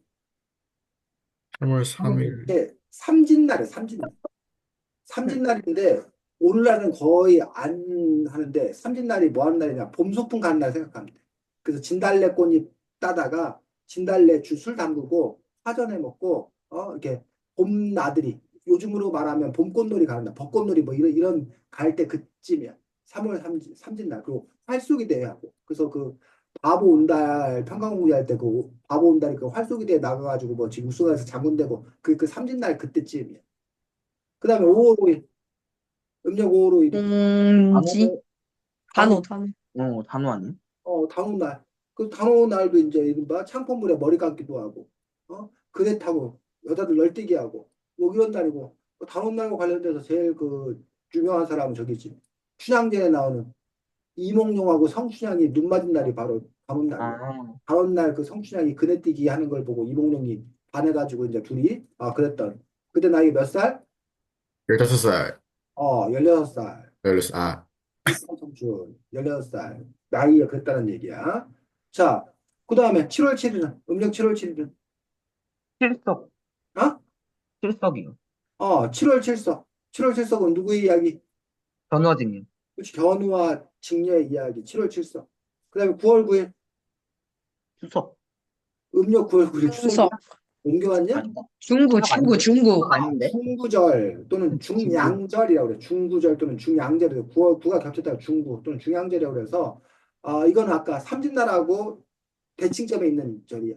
3월 3일. 네, 삼진날이에요, 삼진날. 삼진날인데 오늘날은 거의 안 하는데 삼진날이 뭐 하는 날이냐? 봄 소풍 가는 날 생각하면 돼. 그래서 진달래 꽃잎 따다가 진달래 술 담그고 사전에 먹고 이렇게 봄 나들이 요즘으로 말하면 봄꽃놀이 가는 날, 벚꽃놀이 뭐 이런 갈 때 그쯤이야. 3월 삼진날 그리고 활쏘기 대회 하고 그래서 그 바보 온달 평강공개 할 때 그 바보 온달이 그 활쏘기 대회 나가가지고 뭐 지금 우승해서 장군되고 그 삼진날 그때쯤이야. 그 다음에 5월 5일 음력 5월 5일이 공지, 단오 단오. 단호 아니에요? 단오날 그 단오날도 이제 이른바 창포물에 머리 감기도 하고 그네 타고 여자들 널뛰기 하고 뭐 이런 날이고 단오날과 관련돼서 제일 그 유명한 사람은 저기지 춘향전에 나오는 이몽룡하고 성춘향이 눈 맞은 날이 바로 단오날이야. 아, 단오날 그 성춘향이 그네뛰기 하는 걸 보고 이몽룡이 반해가지고 이제 둘이 그랬던 그때 나이 몇 살? 15살. 16살. 16살. 아, 일상청춘 16살 나이가 그랬다는 얘기야. 자, 그 다음에 7월 7일은 음력 7월 7일은 칠석, 어? 칠석이요. 7월 7석 7월 7석은 누구의 이야기? 전어진이요. 그렇지 견우와 직녀의 이야기 7월 7석. 그 다음에 9월 9일 추석. 음력 9월 9일 추석이야? 충석. 옮겨왔냐? 아닌가? 중구, 추석 아닌데? 중구. 아닌데? 중구절 또는 중구. 중양절이라고 그래. 중구절 또는 중양절이라고 9가 겹쳤다가 중구 또는 중양절이라고 그래서 이거는 아까 삼진날하고 대칭점에 있는 절이야.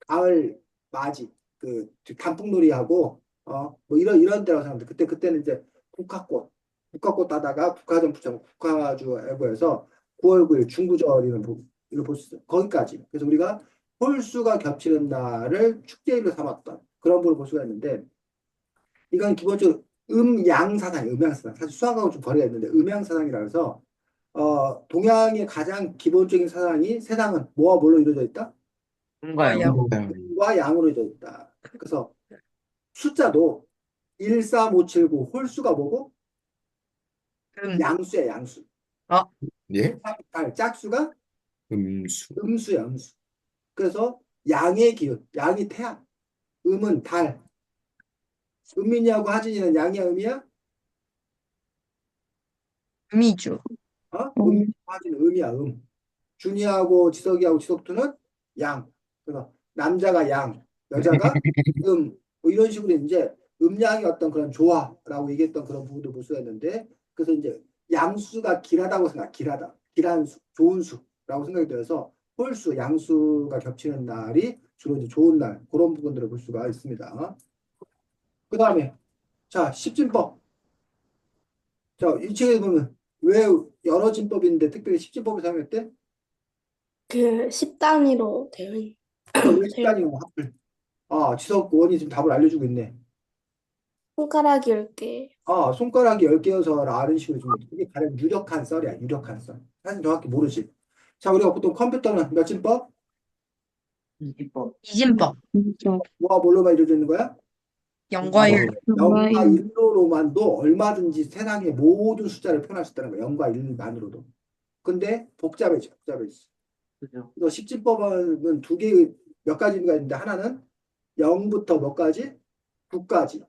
가을 맞이 그 단풍놀이하고 뭐 이런 때라고 생각합니다. 그때는 이제 국화꽃 따다가 국화전 붙잡고 국화주 애고에서 9월 9일 중구절이를 볼 수 있어요. 거기까지. 그래서 우리가 홀수가 겹치는 날을 축제일로 삼았던 그런 부분을 볼 수가 있는데, 이건 기본적으로 음양사상이에요. 음양사상. 사실 수학하고 좀 거리가 있는데 음양사상이라 해서 동양의 가장 기본적인 사상이 세상은 뭐와 뭘로 이루어져 있다? 뭔가요? 양. 음과 양으로 이루어져 있다. 그래서 숫자도 13579 홀수가 뭐고? 양수야, 양수. 아, 예? 8, 짝수가 음수. 음수야, 음수. 그래서 양의 기운, 양이 태양, 음은 달. 은민이하고 하진이는 양이야, 음이야? 미주. 은민하고 하진은 음이야, 음. 준이하고 지석이하고 지석투는 양. 그래서 남자가 양, 여자가 뭐 이런 식으로 이제 음양의 어떤 그런 조화라고 얘기했던 그런 부분도 볼 수가 있는데, 그래서 이제 양수가 길하다고 생각, 길한 수, 좋은 수라고 생각이 되어서 홀수, 양수가 겹치는 날이 주로 이제 좋은 날, 그런 부분들을 볼 수가 있습니다. 그 다음에 자, 십진법. 자, 이 책에 보면 왜 여러 진법인데 특별히 십진법을 사용했대? 그 10단위로 되어 있는. 왜 되어 십단위가 하필? 지석 원이 지금 답을 알려주고 있네. 손가락이 10개. 손가락이 10개여서 라는 식으로 좀 이게 가장 유력한 썰이야, 유력한 썰. 사실 정확히 모르지. 자, 우리가 보통 컴퓨터는 몇 진법? 이집법. 이진법. 진짜 뭐가 뭘로만 이루어져 있는 거야? 영과 일. 영과 정말 1로만도 얼마든지 세상의 모든 숫자를 표현할 수 있다는 거야. 영과 1만으로도. 근데 복잡해져, 복잡해져. 그죠? 그래서 십진법은 두 개, 몇 가지가 있는데 하나는 0부터 몇 가지? 9까지.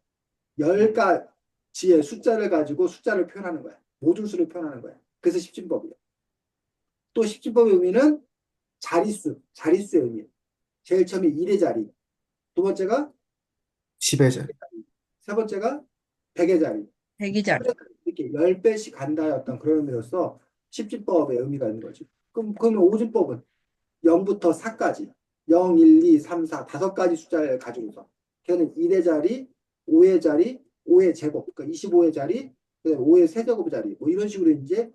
10가지의 숫자를 가지고 숫자를 표현하는 거야. 모든 수를 표현하는 거야. 그래서 십진법이야. 또 십진법의 의미는 자릿수의 의미. 제일 처음에 1의 자리. 두 번째가 10의 자. 세 번째가 100의 자리. 대기자리. 이렇게 10배씩 간다였던 그런 의미로서 십진법의 의미가 있는 거지. 그러면 오진법은 0부터 4까지. 0, 1, 2, 3, 4, 다섯 가지 숫자를 가지고서. 걔는 1의 자리, 5의 자리, 5의 제곱, 그러니까 25의 자리, 5의 세제곱 자리, 뭐 이런 식으로 이제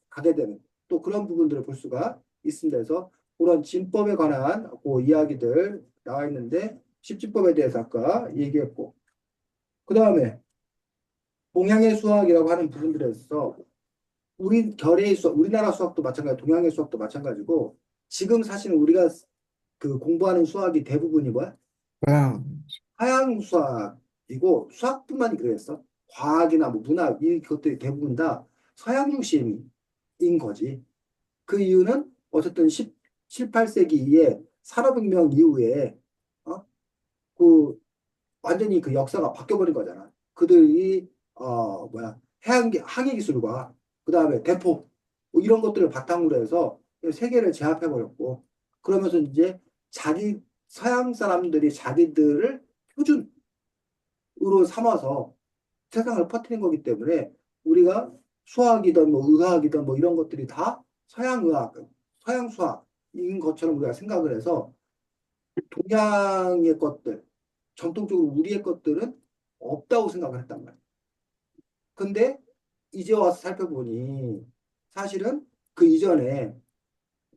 가게 되는 또 그런 부분들을 볼 수가 있습니다. 그래서 그런 진법에 관한 그 이야기들 나와 있는데 십진법에 대해서 아까 얘기했고, 그 다음에 동양의 수학이라고 하는 부분들에서 우리 결의 수학, 우리나라 수학도 마찬가지, 동양의 수학도 마찬가지고 지금 사실은 우리가 그 공부하는 수학이 대부분이 뭐야? 아, 서양 수학이고 수학뿐만이 그랬어. 과학이나 뭐 문학 이것들이 대부분 다 서양 중심인 거지. 그 이유는 어쨌든 18세기 이에 산업혁명 이후에 그 완전히 그 역사가 바뀌어버린 거잖아. 그들이 항해 기술과 그 다음에 대포 뭐 이런 것들을 바탕으로 해서 세계를 제압해버렸고, 그러면서 이제 서양 사람들이 자기들을 표준으로 삼아서 세상을 퍼뜨린 거기 때문에 우리가 수학이든 뭐 의학이든 뭐 이런 것들이 다 서양 의학, 서양 수학인 것처럼 우리가 생각을 해서 동양의 것들, 전통적으로 우리의 것들은 없다고 생각을 했단 말이야. 근데 이제 와서 살펴보니 사실은 그 이전에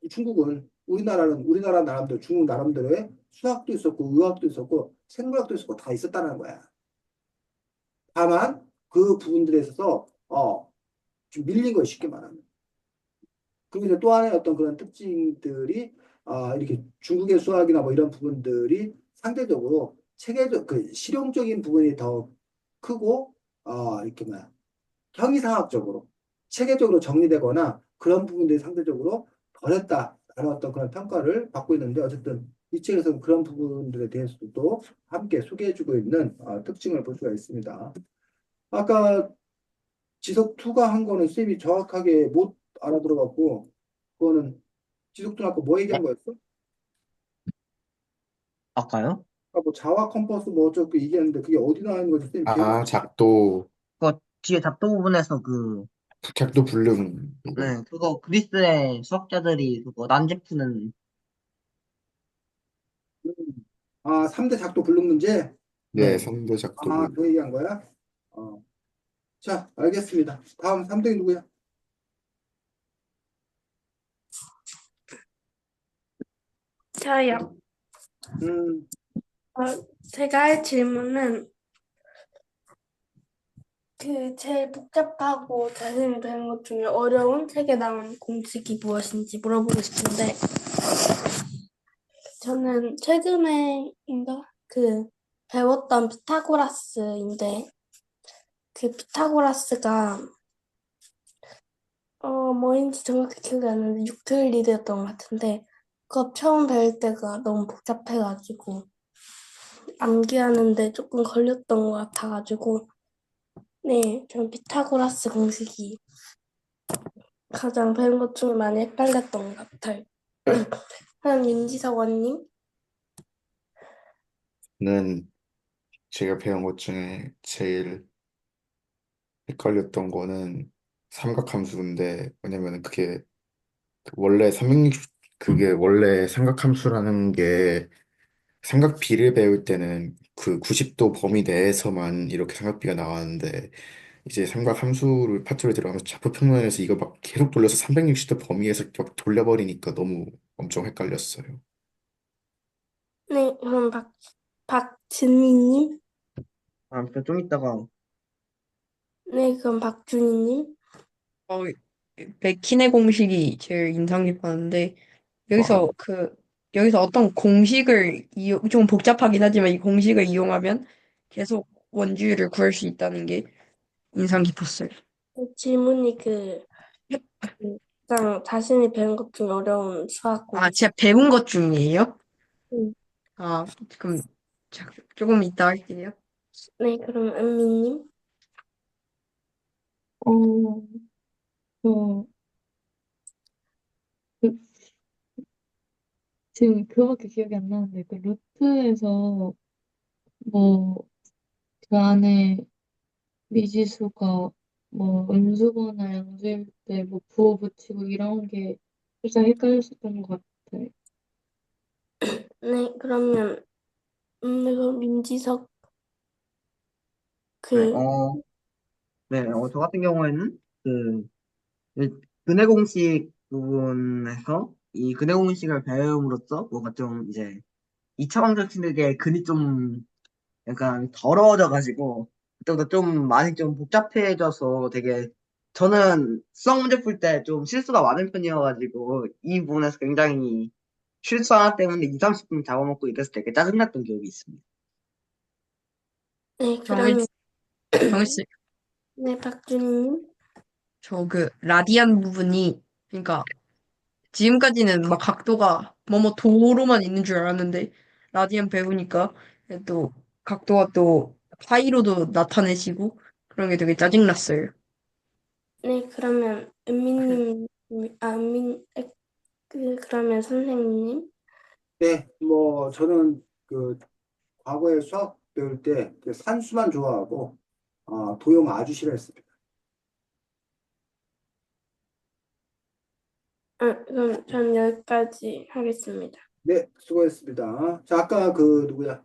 중국은 우리나라 나름대로 중국 나름대로의 수학도 있었고 의학도 있었고 생물학도 있었고 다 있었다는 거야. 다만 그 부분들에 있어서 좀 밀린 거예요, 쉽게 말하면. 그리고 이제 또 하나의 어떤 그런 특징들이 이렇게 중국의 수학이나 뭐 이런 부분들이 상대적으로 체계적 그 실용적인 부분이 더 크고 이렇게 뭐야 형이상학적으로 체계적으로 정리되거나 그런 부분들이 상대적으로 덜했다라는 어떤 그런 평가를 받고 있는데, 어쨌든 이 책에서는 그런 부분들에 대해서도 또 함께 소개해주고 있는 특징을 볼 수가 있습니다. 아까 지석2가 한 거는 쌤이 정확하게 못 알아들어갖고, 그거는 지석투 아까 뭐 얘기한 거였어? 아까요? 아까 뭐 자화 컴퍼스 뭐 어쩌고 얘기했는데 그게 어디 나오는 거지 쌤 기억이. 작도, 그거 뒤에 잡도 부분에서 작도 불능, 그거. 네, 그거 그리스의 수학자들이 그거 난제 푸는 3대 작도 불능 문제. 네, 네. 3대 아, 작도불능. 그 얘기한 거야? 어. 자, 알겠습니다. 다음 3등이 누구야? 저요. 음, 어, 제가 할 질문은 그 제일 복잡하고 자세히 배운 것 중에 어려운 책에 나온 공식이 무엇인지 물어보고 싶은데 저는 최근에인가 그 배웠던 피타고라스인데 그 피타고라스가 뭐인지 정확히 기억이 안 나는데 유클리드였던 것 같은데 그거 처음 배울 때가 너무 복잡해가지고 암기하는데 조금 걸렸던 것 같아가지고 네, 전 피타고라스 공식이 가장 배운 것 중에 많이 헷갈렸던 것 같아요. 한 윤지석 원님? 는 제가 배운 것 중에 제일 헷갈렸던 거는 삼각함수인데, 왜냐면 그게 원래 삼각함수라는 게 삼각비를 배울 때는 그 90도 범위 내에서만 이렇게 삼각비가 나왔는데, 이제 삼각함수를 파트를 들어가면서 좌표평면에서 이거 막 계속 돌려서 360도 범위에서 막 돌려버리니까 너무 엄청 헷갈렸어요. 네, 그럼 박진희님? 좀 이따가 네, 그럼 박준희님? 어, 맥킨의 공식이 제일 인상 깊었는데, 와, 여기서 여기서 어떤 공식을 좀 복잡하긴 하지만 이 공식을 이용하면 계속 원주율을 구할 수 있다는 게 인상 깊었어요. 그 질문이 가장 자신이 배운 것 중에 어려운 수학 아, 공식. 제가 배운 것 중이에요? 음. 아, 그럼 조금 이따 할게요. 네, 그럼 은미님? 어, 저, 그, 지금 그거밖에 기억이 안 나는데, 그 루트에서 뭐, 그 안에 미지수가 뭐, 음수거나 양수일 때 뭐, 부호 붙이고 이런 게 살짝 헷갈렸었던 것 같아요. 네, 그러면 그럼 윤지석 네, 그 저 같은 경우에는 이 근해 공식 부분에서 이 근해 공식을 배움으로써 뭔가 좀 이제 2차원적 치는게 근이 좀 약간 더러워져가지고 그때부터 좀 많이 좀 복잡해져서 되게 저는 수학 문제 풀 때 좀 실수가 많은 편이어가지고 이 부분에서 굉장히 실수 하나 때문에 2, 30분 잡아먹고 이랬을 때 되게 짜증났던 기억이 있습니다. 네, 정희, 그러면 정희 네, 박준희님? 저 라디안 부분이, 그러니까 지금까지는 막 각도가 뭐뭐 도로만 있는 줄 알았는데, 라디안 배우니까 또 각도가 또 파이로도 나타내시고, 그런 게 되게 짜증났어요. 네, 그러면 은미님, 그러면 선생님? 네, 뭐, 저는 과거에 수학 배울 때그 산수만 좋아하고, 도형 아주 싫어했습니다. 그럼 전 여기까지 하겠습니다. 네, 수고했습니다. 자, 아까 누구야?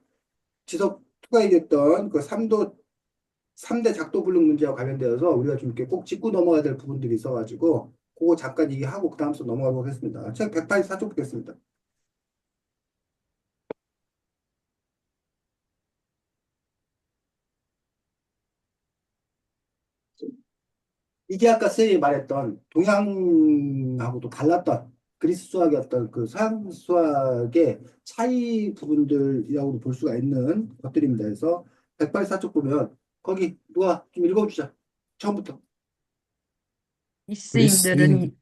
지석 투가 얘기했던 그 3대 작도불능 문제와 관련되어서 우리가 좀 이렇게 꼭 짚고 넘어가야 될 부분들이 있어가지고, 그거 잠깐 얘기하고 그 다음 수 넘어가도록 하겠습니다. 책 184쪽 보겠습니다. 이게 아까 쌤이 말했던 동양하고도 달랐던 그리스 수학의 어떤 그 서양 수학의 차이 부분들이라고 볼 수가 있는 것들입니다. 그래서 184쪽 보면 거기 누가 좀 읽어주자. 처음부터. 그리스인, 미스인들은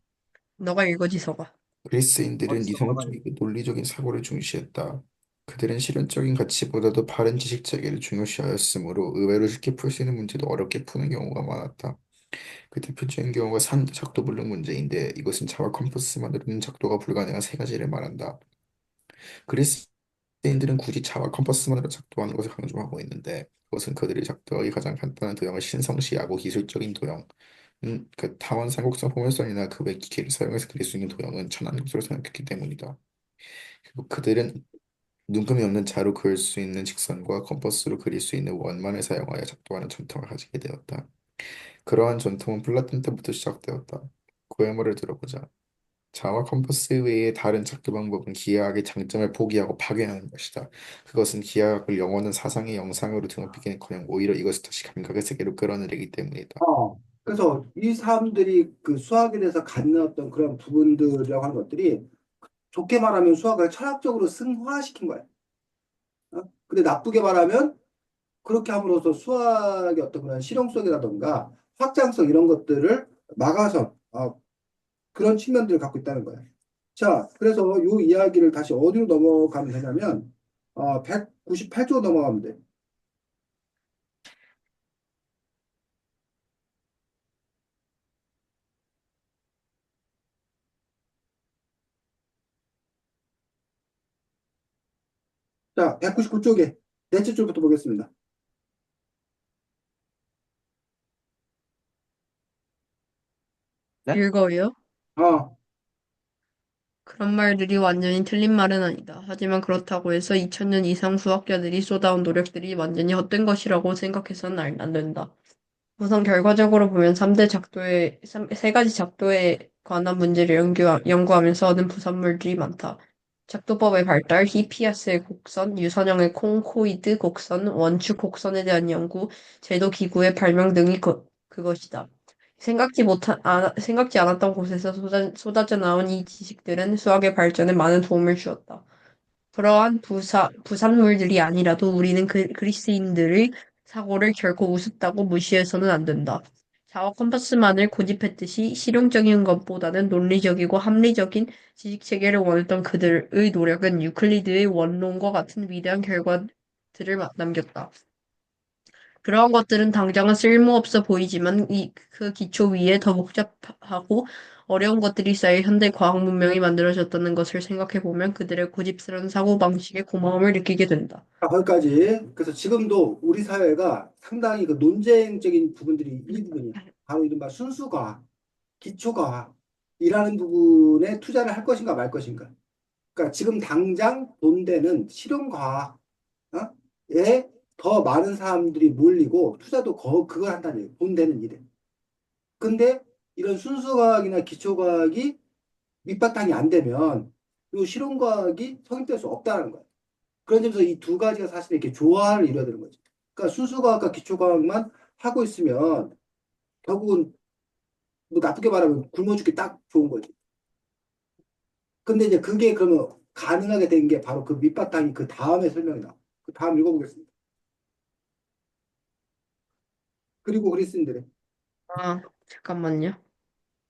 너가 읽어지서가. 어디 그리스인들은 써봐요. 이성적이고 논리적인 사고를 중시했다. 그들은 실현적인 가치보다도 바른 지식 체계를 중요시하였으므로 의외로 쉽게 풀 수 있는 문제도 어렵게 푸는 경우가 많았다. 그 대표적인 경우가 산도 작도불능 문제인데, 이것은 자와 컴퍼스만으로는 작도가 불가능한 세 가지를 말한다. 그리스인들은 굳이 자와 컴퍼스만으로 작도하는 것을 강조하고 있는데, 그것은 그들이 작도하기 가장 간단한 도형을 신성시하고 기술적인 도형, 그 타원 삼곡선 포물선이나 그 외 기계를 사용해서 그릴 수 있는 도형은 천한 것으로 생각했기 때문이다. 그리고 그들은 눈금이 없는 자로 그을 수 있는 직선과 컴퍼스로 그릴 수 있는 원만을 사용하여 작도하는 전통을 가지게 되었다. 그러한 전통은 플라톤 때부터 시작되었다. 그의 말을 들어보자. 자와 컴퍼스 외의 다른 작도 방법은 기하학의 장점을 포기하고 파괴하는 것이다. 그것은 기하학을 영원한 사상의 영상으로 드높이기는커녕 오히려 이것을 다시 감각의 세계로 끌어내리기 때문이다. 그래서 이 사람들이 그 수학에 대해서 갖는 어떤 그런 부분들이라고 하는 것들이 좋게 말하면 수학을 철학적으로 승화시킨 거야. 근데 나쁘게 말하면 그렇게 함으로써 수학의 어떤 그런 실용성이라던가 확장성 이런 것들을 막아서 그런 측면들을 갖고 있다는 거예요. 자, 그래서 이 이야기를 다시 어디로 넘어가면 되냐면 198조 넘어가면 돼. 자, 199쪽에 넷째 줄부터 보겠습니다. 네? 읽어요? 어, 그런 말들이 완전히 틀린 말은 아니다. 하지만 그렇다고 해서 2000년 이상 수학자들이 쏟아온 노력들이 완전히 헛된 것이라고 생각해서는 안 된다. 우선 결과적으로 보면 세 가지 작도에 관한 문제를 연구하면서 얻은 부산물들이 많다. 작도법의 발달, 히피아스의 곡선, 유선형의 콩코이드 곡선, 원축 곡선에 대한 연구, 제도 기구의 발명 등이 그것이다. 생각지 않았던 곳에서 쏟아져 나온 이 지식들은 수학의 발전에 많은 도움을 주었다. 그러한 부산물들이 아니라도 우리는 그리스인들의 사고를 결코 우습다고 무시해서는 안 된다. 자와 컴퍼스만을 고집했듯이 실용적인 것보다는 논리적이고 합리적인 지식체계를 원했던 그들의 노력은 유클리드의 원론과 같은 위대한 결과들을 남겼다. 그러한 것들은 당장은 쓸모없어 보이지만 그 기초 위에 더 복잡하고 어려운 것들이 쌓여 현대 과학 문명이 만들어졌다는 것을 생각해보면 그들의 고집스러운 사고방식에 고마움을 느끼게 된다. 거기까지. 그래서 지금도 우리 사회가 상당히 그 논쟁적인 부분들이 이 부분이야. 바로 이른바 순수과학, 기초과학이라는 부분에 투자를 할 것인가 말 것인가. 그러니까 지금 당장 돈 되는 실용과학에 더 많은 사람들이 몰리고 투자도 그걸 한다는 얘기예요. 돈 되는 일에. 근데 이런 순수과학이나 기초과학이 밑바탕이 안 되면 이 실용과학이 성립될 수 없다는 거예요. 그런 점에서 이 두 가지가 사실 이렇게 조화를 이뤄야 되는 거죠. 그러니까 순수과학과 기초과학만 하고 있으면 결국은 뭐 나쁘게 말하면 굶어 죽기 딱 좋은 거지. 근데 이제 그게 그러면 가능하게 된 게 바로 그 밑바탕이 그 다음에 설명이 나와. 그 다음 읽어보겠습니다. 그리고 그리스인들의 아, 잠깐만요.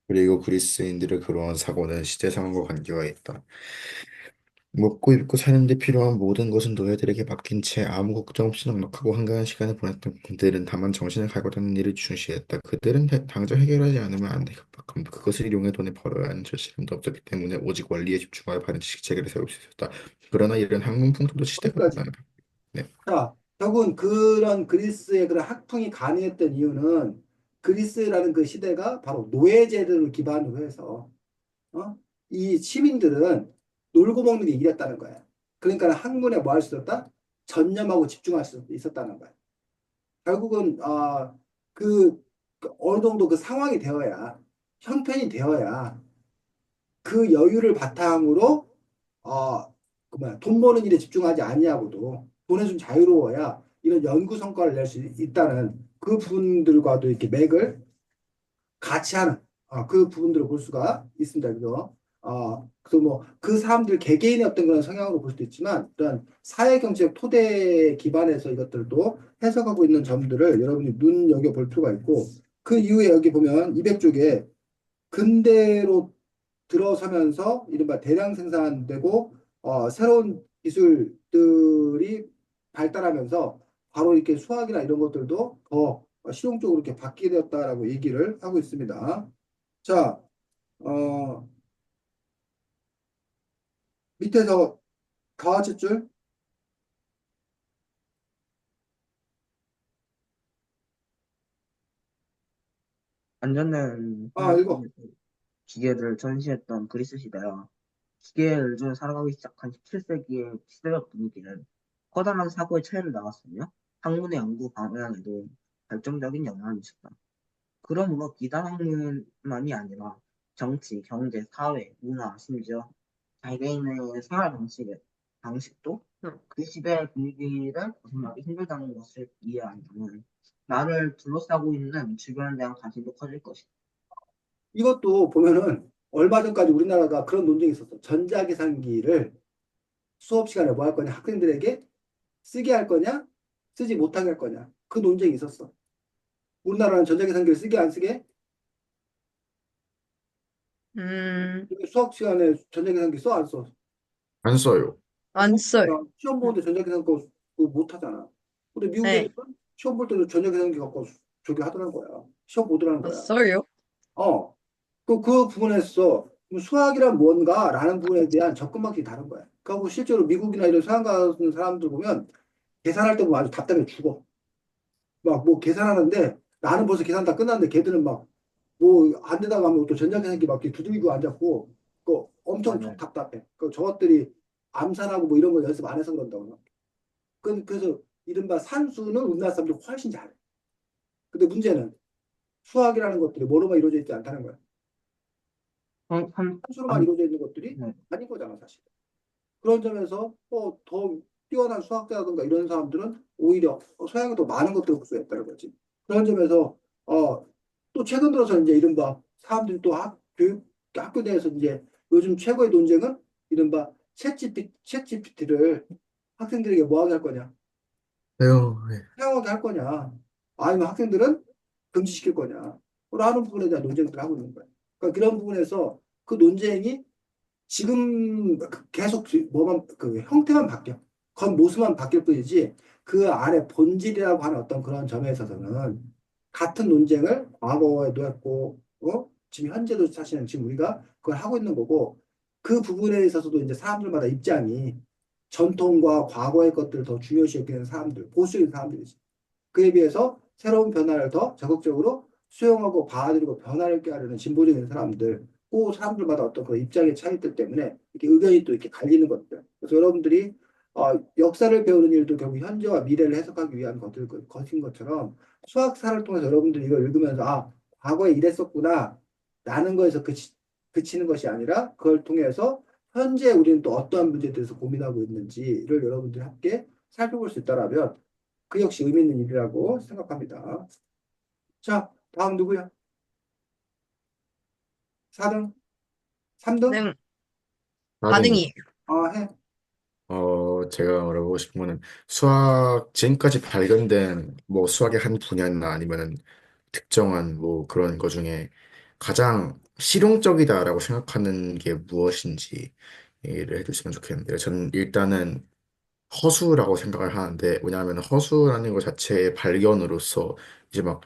그리고 그리스인들의 그러한 사고는 시대 상황과 관계가 있다. 먹고 입고 사는데 필요한 모든 것은 노예들에게 맡긴 채 아무 걱정 없이 넉넉하고 한가한 시간을 보냈던 그들은 다만 정신을 갈고닦는 일을 중시했다. 그들은 당장 해결하지 않으면 안 돼. 급박함도 그것을 이용해 돈을 벌어야 하는 절실함도 없었기 때문에 오직 원리에 집중하여 바른 지식 체계를 세울 수 있었다. 그러나 이런 학문 풍토도 시대가 거기까지. 변하다. 네. 자, 결국은 그런 그리스의 그런 학풍이 가능했던 이유는 그리스라는 그 시대가 바로 노예제도를 기반으로 해서 어? 이 시민들은 놀고 먹는 게 일이었다는 거야. 그러니까 학문에 뭐 할 수 있었다? 전념하고 집중할 수 있었다는 거야. 결국은 그 어느 정도 그 상황이 되어야 형편이 되어야 그 여유를 바탕으로 그 뭐야 돈 버는 일에 집중하지 아니하고도 돈에 좀 자유로워야 이런 연구 성과를 낼 수 있다는 그 부분들과도 이렇게 맥을 같이 하는 그 부분들을 볼 수가 있습니다. 그죠? 그래서 뭐 그 사람들 개개인의 어떤 그런 성향으로 볼 수도 있지만 이런 사회 경제적 토대 기반에서 이것들도 해석하고 있는 점들을 여러분이 눈여겨 볼 필요가 있고 그 이후에 여기 보면 200쪽에 근대로 들어서면서 이른바 대량 생산되고 새로운 기술들이 발달하면서 바로 이렇게 수학이나 이런 것들도 더 실용적으로 이렇게 바뀌게 되었다라고 얘기를 하고 있습니다. 자, 어, 밑에서 다섯째 줄, 완전한 읽어. 기계를 전시했던 그리스 시대야. 기계를 요즘 살아가기 시작한 17세기의 시대적 분위기는 커다란 사고의 차이를 나갔으며 학문의 연구 방향에도 결정적인 영향을 미쳤다. 그러므로 기단 학문만이 아니라 정치, 경제, 사회, 문화, 심지어 개개인의 생활 방식도 그 시대의 분위기를 벗어나기 힘들다는 것을 이해한다면 나를 둘러싸고 있는 주변에 대한 관심도 커질 것이다. 이것도 보면은 얼마 전까지 우리나라가 그런 논쟁이 있었어. 전자계산기를 수업 시간에 뭐 할 거냐, 학생들에게 쓰게 할 거냐, 쓰지 못하게 할 거냐. 그 논쟁이 있었어. 우리나라는 전자계산기를 쓰게 안 쓰게? 음, 수업 시간에 전자계산기 써 안 써? 안 써요. 안 써요. 시험 보는데 전자계산기 그거 못 하잖아. 근데 미국 네, 애들은 시험 볼 때도 전자계산기 갖고 저기 하더라는 거야. 시험 보더라는 안 거야. 써요. 어. 그 부분에서 수학이란 뭔가라는 부분에 대한 접근 방식이 다른 거야. 그리고 실제로 미국이나 이런 서양 가는 사람들 보면 계산할 때 보면 아주 답답해 죽어. 막 뭐 계산하는데 나는 벌써 계산 다 끝났는데 걔들은 막 뭐 안 되다가 하면 또 전자계산기 막 이렇게 두들기고 앉았고 그 엄청 맞아요. 답답해. 그 저것들이 암산하고 뭐 이런 거 연습 안 해서 그런다고. 그래서 이른바 산수는 우리나라 사람들이 훨씬 잘해. 근데 문제는 수학이라는 것들이 뭐로만 이루어져 있지 않다는 거야. 한, 한, 산수로만 한, 이루어져 있는 것들이 네. 아닌 거잖아, 사실. 그런 점에서 더 뛰어난 수학자라든가 이런 사람들은 오히려 서양에 더 많은 것들을 흡수했다는 거지. 그런 점에서 어, 또 최근 들어서 이제 이른바 사람들이 또 학교 내에서 이제 요즘 최고의 논쟁은 이른바 챗GPT를 학생들에게 뭐 하게 할 거냐, 에휴, 예. 사용하게 할 거냐, 아니면 학생들은 금지시킬 거냐, 라는 부분에 대한 논쟁들을 하고 있는 거야. 그러니까 그런 부분에서 그 논쟁이 지금 계속 뭐만 그 형태만 바뀌어. 겉모습만 바뀔 뿐이지 그 안에 본질이라고 하는 어떤 그런 점에 있어서는 같은 논쟁을 과거에도 했고 지금 현재도 사실은 지금 우리가 그걸 하고 있는 거고 그 부분에 있어서도 이제 사람들마다 입장이 전통과 과거의 것들을 더 중요시 여기는 사람들, 보수적인 사람들이지. 그에 비해서 새로운 변화를 더 적극적으로 수용하고 받아들이고 변화를 있게 하려는 진보적인 사람들, 그 사람들마다 어떤 그 입장의 차이들 때문에 이렇게 의견이 또 이렇게 갈리는 것들. 그래서 여러분들이 역사를 배우는 일도 결국 현재와 미래를 해석하기 위한 것인 것처럼 수학사를 통해서 여러분들이 이걸 읽으면서 과거에 이랬었구나 라는 거에서 그치는 것이 아니라 그걸 통해서 현재 우리는 또 어떠한 문제에 대해서 고민하고 있는지를 여러분들이 함께 살펴볼 수 있다라면 그 역시 의미 있는 일이라고 생각합니다. 자, 다음 누구야? 4등? 3등? 네, 나중에 반응이에요. 해. 제가 말하고 싶은 거는 수학, 지금까지 발견된 뭐 수학의 한 분야나 아니면은 특정한 뭐 그런 거 중에 가장 실용적이다라고 생각하는 게 무엇인지 얘기를 해주시면 좋겠는데요. 저는 일단은 허수라고 생각을 하는데, 왜냐하면 허수라는 것 자체의 발견으로서 이제 막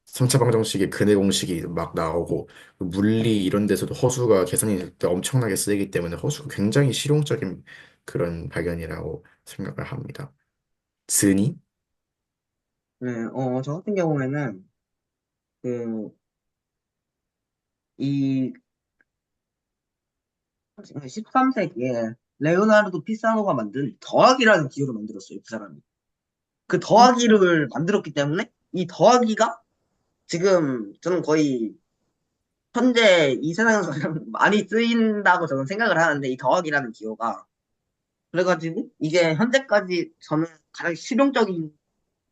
3차 방정식의 근해 공식이 막 나오고 물리 이런 데서도 허수가 계산이 될 때 엄청나게 쓰이기 때문에 허수가 굉장히 실용적인 그런 발견이라고 생각을 합니다. 스니? 네, 저 같은 경우에는 그, 이 13세기에 레오나르도 피사노가 만든 더하기라는 기호를 만들었어요, 그 사람이. 그 더하기를 만들었기 때문에 이 더하기가 지금 저는 거의 현재 이 세상에서 가장 많이 쓰인다고 저는 생각을 하는데 이 더하기라는 기호가 그래가지고 이게 현재까지 저는 가장 실용적인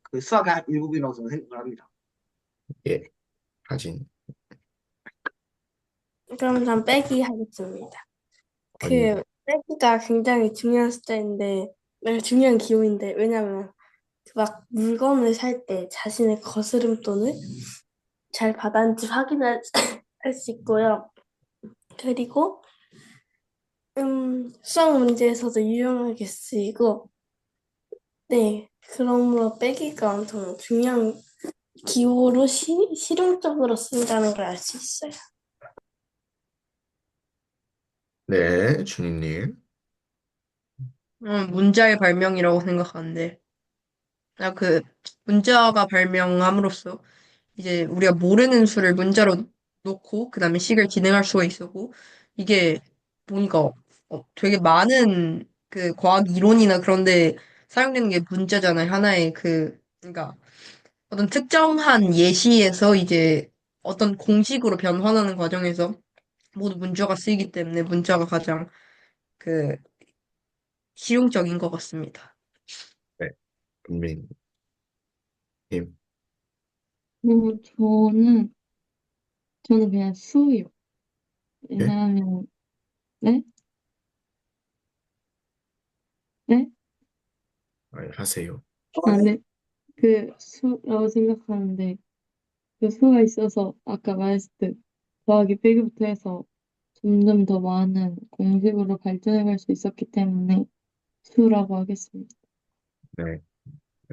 그 수학의 일부분이라고 저는 생각을 합니다. 예, 하진. 그럼 전 빼기 하겠습니다. 아니, 그 빼기가 굉장히 중요한 숫자인데, 중요한 기호인데, 왜냐면 막 물건을 살 때 자신의 거스름돈을 잘 받았는지 확인할 할 수 있고요. 그리고 수학 문제에서도 유용하게 쓰이고, 네, 그러므로 빼기가 엄청 중요한 기호로 실용적으로 쓴다는 걸 알 수 있어요. 네, 준희님. 문자의 발명이라고 생각하는데, 그 문자가 발명함으로써 이제 우리가 모르는 수를 문자로 놓고 그다음에 식을 진행할 수가 있었고 이게 뭔가 되게 많은 그 과학 이론이나 그런데 사용되는 게 문자잖아요. 하나의 그러니까 어떤 특정한 예시에서 이제 어떤 공식으로 변환하는 과정에서 모두 문자가 쓰이기 때문에 문자가 가장 그 실용적인 것 같습니다. 네, 은민님. 저는 그냥 수요. 예? 왜냐하면, 네? 네? 하세요. 아, 네. 그 수라고 생각하는데, 그 수가 있어서 아까 말했을 때 더하기 빼기부터 해서 점점 더 많은 공식으로 발전해 갈 수 있었기 때문에 수라고 하겠습니다. 네,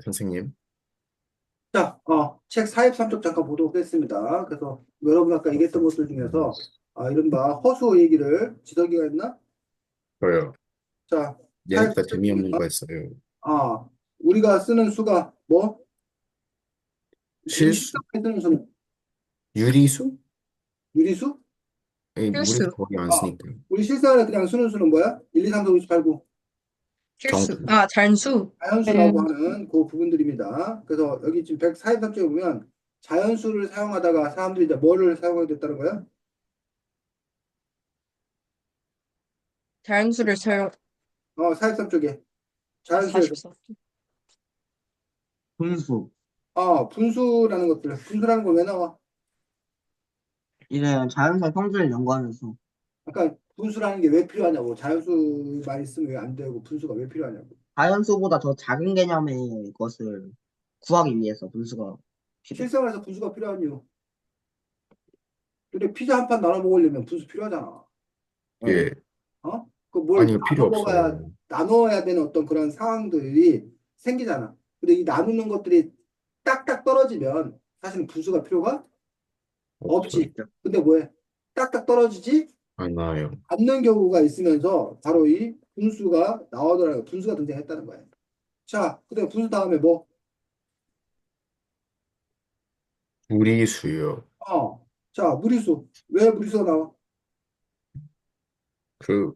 선생님. 자, 책 43쪽 잠깐 보도록 했습니다. 그래서 여러분 아까 얘기했던 것들 중에서 이른바 허수 얘기를 지석이가 했나? 저요. 자, 얘네가 43쪽 재미없는 중에서 거 했어요. 우리가 쓰는 수가 뭐? 우리 실수, 실생활에 쓰는 수는 유리수? 유리수? 무리수 필수, 거의 안 아, 쓰니까. 우리 실생활에 그냥 쓰는 수는 뭐야? 1, 2, 3, 4, 5, 6, 8, 9. 필수. 정수. 아, 잔수. 자연수라고 하는 그 부분들입니다. 그래서 여기 지금 143쪽에 보면 자연수를 사용하다가 사람들이 이제 뭐를 사용하게 됐다는 거야? 자연수를 사용, 43쪽에 자연수에서 44. 분수. 분수라는 것들. 분수라는 건 왜 나와? 이제 자연사 성질을 연구하면서 아까 분수라는 게 왜 필요하냐고. 자연수만 있으면 왜 안 되고 분수가 왜 필요하냐고. 자연수보다 더 작은 개념의 것을 구하기 위해서 분수가 필요해. 실생활에서 분수가 필요한 이유. 근데 피자 한 판 나눠 먹으려면 분수 필요하잖아. 예. 그 뭘 아니요, 필요 없어요. 나눠야 되는 어떤 그런 상황들이 생기잖아. 근데 이 나누는 것들이 딱딱 떨어지면 사실은 분수가 필요가 없어요. 없지. 근데 뭐해? 딱딱 떨어지지 안 나와요. 않는 경우가 있으면서 바로 이 분수가 나오더라고요. 분수가 등장했다는 거예요. 자, 그다음에 분수 다음에 뭐? 무리수요. 자, 무리수. 왜 무리수가 나와? 그,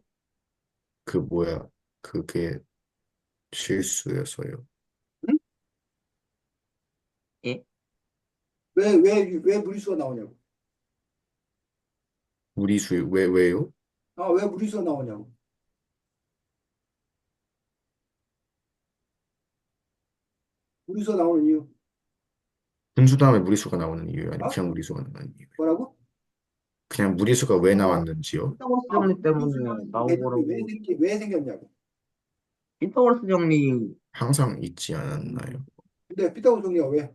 뭐야. 그게 실수여서요. 응? 예? 왜 무리수가 나오냐고. 무리수, 왜요? 왜 무리수가 나오냐고. 무리수가 나오는 이유. 분수 다음에 무리수가 나오는 이유, 아니면 어? 그냥 무리수가 나오는 이유. 뭐라고? 그냥 무리수가 왜 어, 나왔는지요? 피타고라스 정리 무리수가 때문에 나온 개념이 거라고. 왜 생겼냐고. 피타고라스 정리 항상 있지 않았나요? 근데 피타고라스 정리가 왜?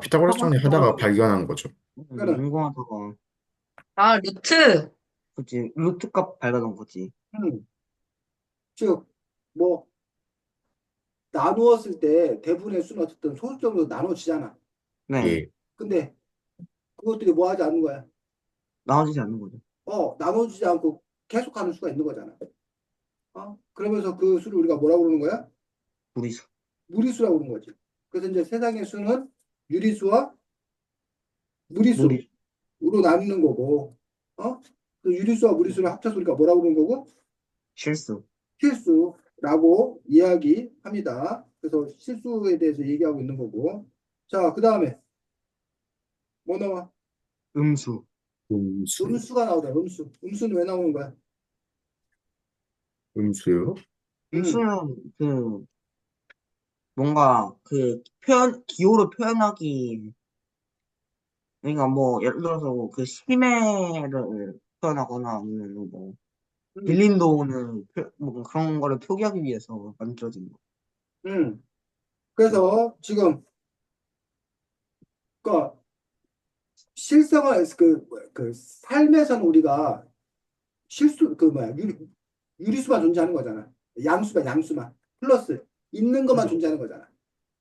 피타고라스 정리 하다가 발견한 거죠. 그러니까 연구하다가 아, 루트. 그치 루트 값 발견한 거지. 음, 즉, 뭐 나누었을 때 대부분의 수는 어쨌든 소수점으로 나눠지잖아. 네, 예. 근데 그것들이 뭐 하지 않는 거야? 나눠지지 않는 거죠. 나눠지지 않고 계속하는 수가 있는 거잖아. 그러면서 그 수를 우리가 뭐라고 그러는 거야? 무리수. 무리수라고 그러는 거지. 그래서 이제 세상의 수는 유리수와 무리수로 무리. 나누는 거고, 그 유리수와 무리수를 합쳐서 우리가 뭐라고 그러는 거고? 실수. 실수라고 이야기합니다. 그래서 실수에 대해서 얘기하고 있는 거고. 자, 그 다음에 뭐 나와? 음수. 음수. 음수가 나오다. 음수. 음수는 왜 나오는 거야? 음수요? 음, 음수는 그 뭔가 그 표현 기호로 표현하기 그러니까 뭐 예를 들어서 그 심해를 표현하거나 아니면 뭐 음, 빌린도는 뭐 그런 거를 표기하기 위해서 만들어진 거. 음. 그래서 지금 그 실생활 그 삶에서는 우리가 실수 그 뭐야 유리수만 존재하는 거잖아. 양수만 플러스 있는 것만 그죠? 존재하는 거잖아.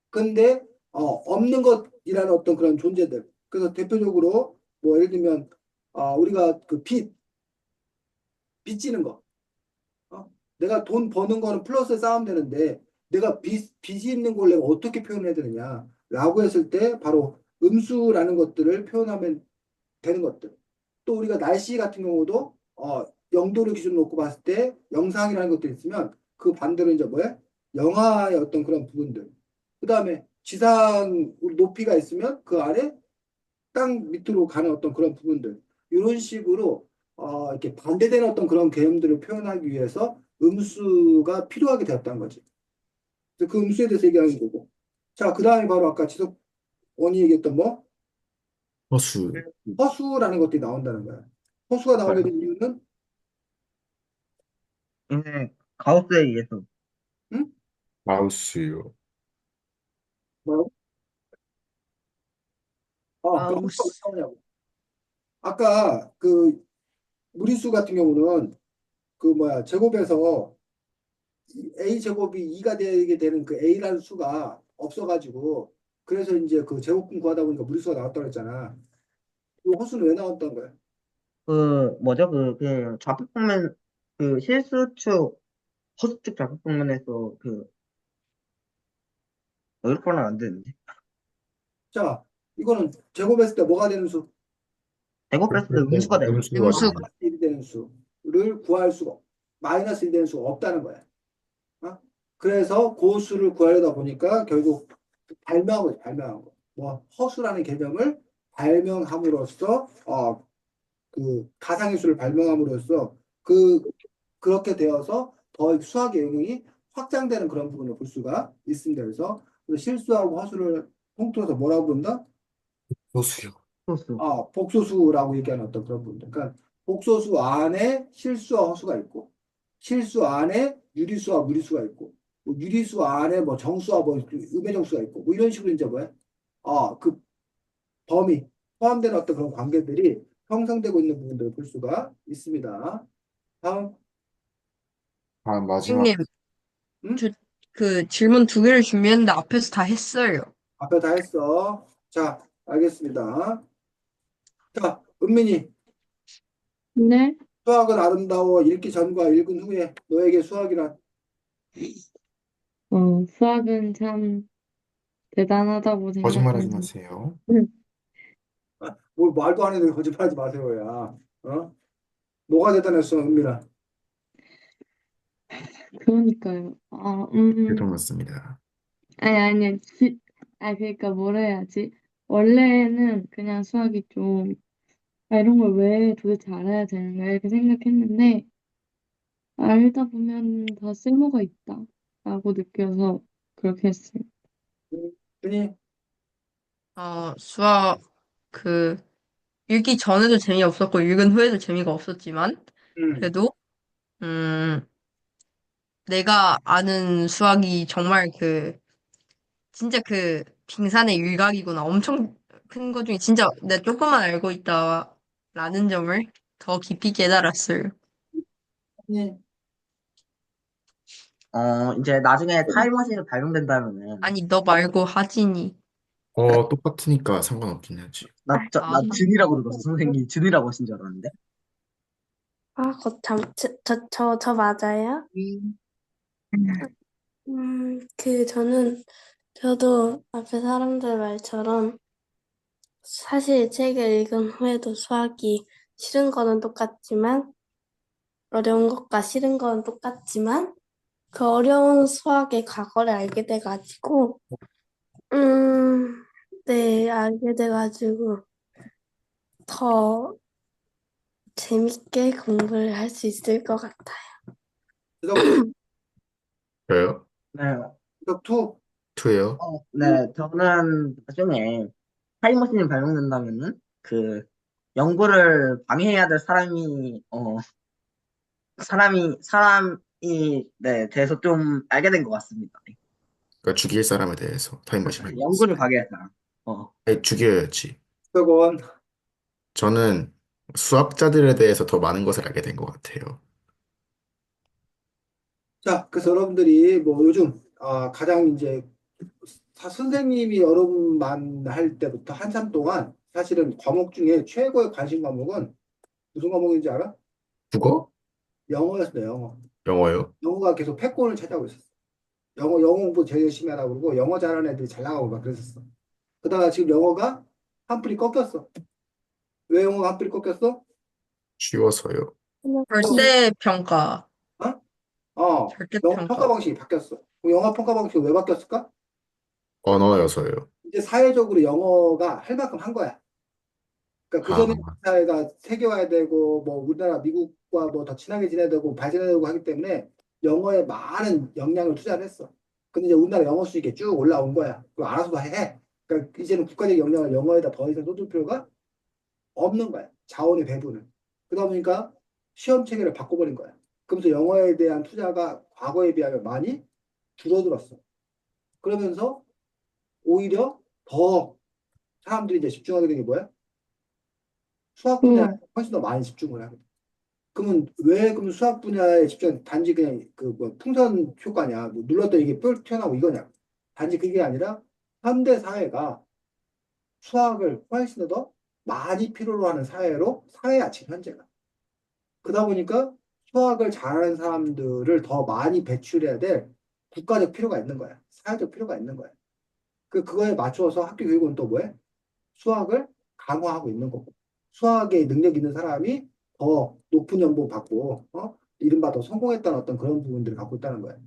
근데 없는 것이라는 어떤 그런 존재들. 그래서 대표적으로 뭐 예를 들면 우리가 그 빚지는 거. 내가 돈 버는 거는 플러스에 쌓으면 되는데 내가 빚이 있는 걸 내가 어떻게 표현해야 되느냐라고 했을 때 바로 음수라는 것들을 표현하면 되는 것들. 또 우리가 날씨 같은 경우도 영도를 기준으로 놓고 봤을 때 영상이라는 것도 있으면 그 반대로 이제 뭐야? 영하의 어떤 그런 부분들. 그 다음에 지상 높이가 있으면 그 아래 땅 밑으로 가는 어떤 그런 부분들. 이런 식으로 이렇게 반대되는 어떤 그런 개념들을 표현하기 위해서 음수가 필요하게 되었다는 거지. 그래서 그 음수에 대해서 얘기하는 거고. 자, 그 다음에 바로 아까 지석원이 얘기했던 뭐? 허수, 허수라는 것들이 나온다는 거야. 허수가 나오게 된 이유는 이제 가우스에 의해서 응? 마우스요. 뭐라고? 그 허수가 왜 마우스. 나오냐고. 아까 그 무리수 같은 경우는 그 뭐야 제곱에서 a 제곱이 2가 되게 되는 그 a라는 수가 없어가지고 그래서 이제 그 제곱근 구하다 보니까 무리수가 나왔다고 했잖아. 그 허수는 왜 나왔던 거야? 그 뭐죠? 그 좌표평면 그 실수축 허수축 좌표평면에서 그 이렇게 하면 안 되는데 자, 이거는 제곱했을 때 뭐가 되는 수? 제곱했을 때 음수가 되는 거죠. 음수가 음수. 되는 마이너스 1이 되는 수를 구할 수가 마이너스 1이 되는 수가 없다는 거야. 어? 그래서 그 수를 구하려다 보니까 결국 발명한 거지, 발명한 거. 뭐 허수라는 개념을 발명함으로써 그 가상의 수를 발명함으로써 그렇게 되어서 더 수학의 영역이 확장되는 그런 부분을 볼 수가 있습니다. 그래서 실수하고 허수를 통틀어서 뭐라고 부른다? 허수요. 소수. 복소수라고 얘기하는 어떤 그런 부분들. 그러니까 복소수 안에 실수와 허수가 있고, 실수 안에 유리수와 무리수가 있고, 뭐 유리수 안에 뭐 정수와 뭐 음의 정수가 있고, 뭐 이런 식으로 이제 뭐야? 그 범위, 포함되는 어떤 그런 관계들이 형성되고 있는 부분들을 볼 수가 있습니다. 다음, 마지막. 선생님, 음? 저 그 질문 두 개를 준비했는데 앞에서 다 했어요. 앞에 다 했어. 자, 알겠습니다. 자, 은민이, 네? 수학은 아름다워. 읽기 전과 읽은 후에 너에게 수학이란 수학은 참 대단하다고 거짓말하지 생각합니다. 마세요. 뭘 말도 안 해도 거짓말하지 마세요, 야. 뭐가 대단했어, 은민아? 그러니까요. 죄송했습니다. 아니, 그러니까 뭐라 해야지? 원래는 그냥 수학이 좀, 이런 걸 왜 도대체 알아야 되는 거야? 이렇게 생각했는데, 알다 보면 다 쓸모가 있다. 라고 느껴서 그렇게 했어요. 준이, 수학, 그, 읽기 전에도 재미없었고, 읽은 후에도 재미가 없었지만, 음, 그래도, 음, 내가 아는 수학이 정말 진짜 빙산의 일각이구나. 엄청 큰 것 중에 진짜 내가 조금만 알고 있다라는 점을 더 깊이 깨달았어요. 준이, 이제 나중에 타임머신이 발명된다면은 아니, 너 말고 하진이. 똑같으니까 상관없긴 하지. 나 아, 준이라고 들었어. 선생님 준이라고 하신 줄 알았는데. 저 맞아요? 저도 앞에 사람들 말처럼 사실 책을 읽은 후에도 수학이 싫은 거는 똑같지만, 어려운 것과 싫은 건 똑같지만, 그 어려운 수학의 과거를 알게 돼가지고, 네, 알게 돼가지고, 더 재밌게 공부를 할 수 있을 것 같아요. 지덕투, 저요? 네, 지덕투. 투요? 네, 저는 나중에 타임머신이 발명된다면은 그 연구를 방해해야 될 사람이 네, 대해서 좀 알게 된 것 같습니다. 네. 그러니까 죽일 사람에 대해서 타임머신 그렇죠. 발견했어요. 연구를 방해할 사람. 어, 아니, 죽여야지. 지덕원. 저는 수학자들에 대해서 더 많은 것을 알게 된 것 같아요. 자, 그래서 여러분들이 뭐 요즘 가장 이제 선생님이 여러분 만할 때부터 한참 동안 사실은 과목 중에 최고의 관심 과목은 무슨 과목인지 알아? 국어? 영어였어요, 영어. 영어요? 영어가 계속 패권을 차지하고 있었어. 영어 공부 제일 열심히 하라고 그러고 영어 잘하는 애들이 잘 나가고 막 그랬었어. 그러다가 지금 영어가 한풀이 꺾였어. 왜 영어가 한풀이 꺾였어? 쉬워서요. 절대 평가. 절대 영어 평가 평가. 방식이 바뀌었어. 그럼 영어 평가 방식이 왜 바뀌었을까? 언어여서요. 이제 사회적으로 영어가 할 만큼 한 거야. 그러니까 아, 그전에 사회가 세계화야 되고 뭐 우리나라 미국과 뭐 더 친하게 지내야 되고 발전해야 되고 하기 때문에 영어에 많은 역량을 투자를 했어. 근데 이제 우리나라 영어 수익이 쭉 올라온 거야. 그거 알아서도 해. 그러니까 이제는 국가적 역량을 영어에다 더 이상 쏟을 필요가 없는 거야. 자원의 배분을. 그러다 보니까 시험 체계를 바꿔버린 거야. 그러면서 영어에 대한 투자가 과거에 비하면 많이 줄어들었어. 그러면서 오히려 더 사람들이 이제 집중하게 된 게 뭐야? 수학 분야에 수학. 훨씬 더 많이 집중을 하게 돼. 그러면 왜 그럼 수학 분야에 집중 단지 그냥 그 뭐 풍선 효과냐, 뭐 눌렀더니 이게 뿅 튀어나오고 이거냐? 단지 그게 아니라 현대 사회가 수학을 훨씬 더 많이 필요로 하는 사회야 지금 현재가. 그러다 보니까 수학을 잘하는 사람들을 더 많이 배출해야 될 국가적 필요가 있는 거야. 사회적 필요가 있는 거야. 그거에 맞추어서 학교 교육은 또 뭐해? 수학을 강화하고 있는 거고. 수학에 능력 있는 사람이 더 높은 연봉 받고, 이른바 더 성공했다는 어떤 그런 부분들을 갖고 있다는 거예요.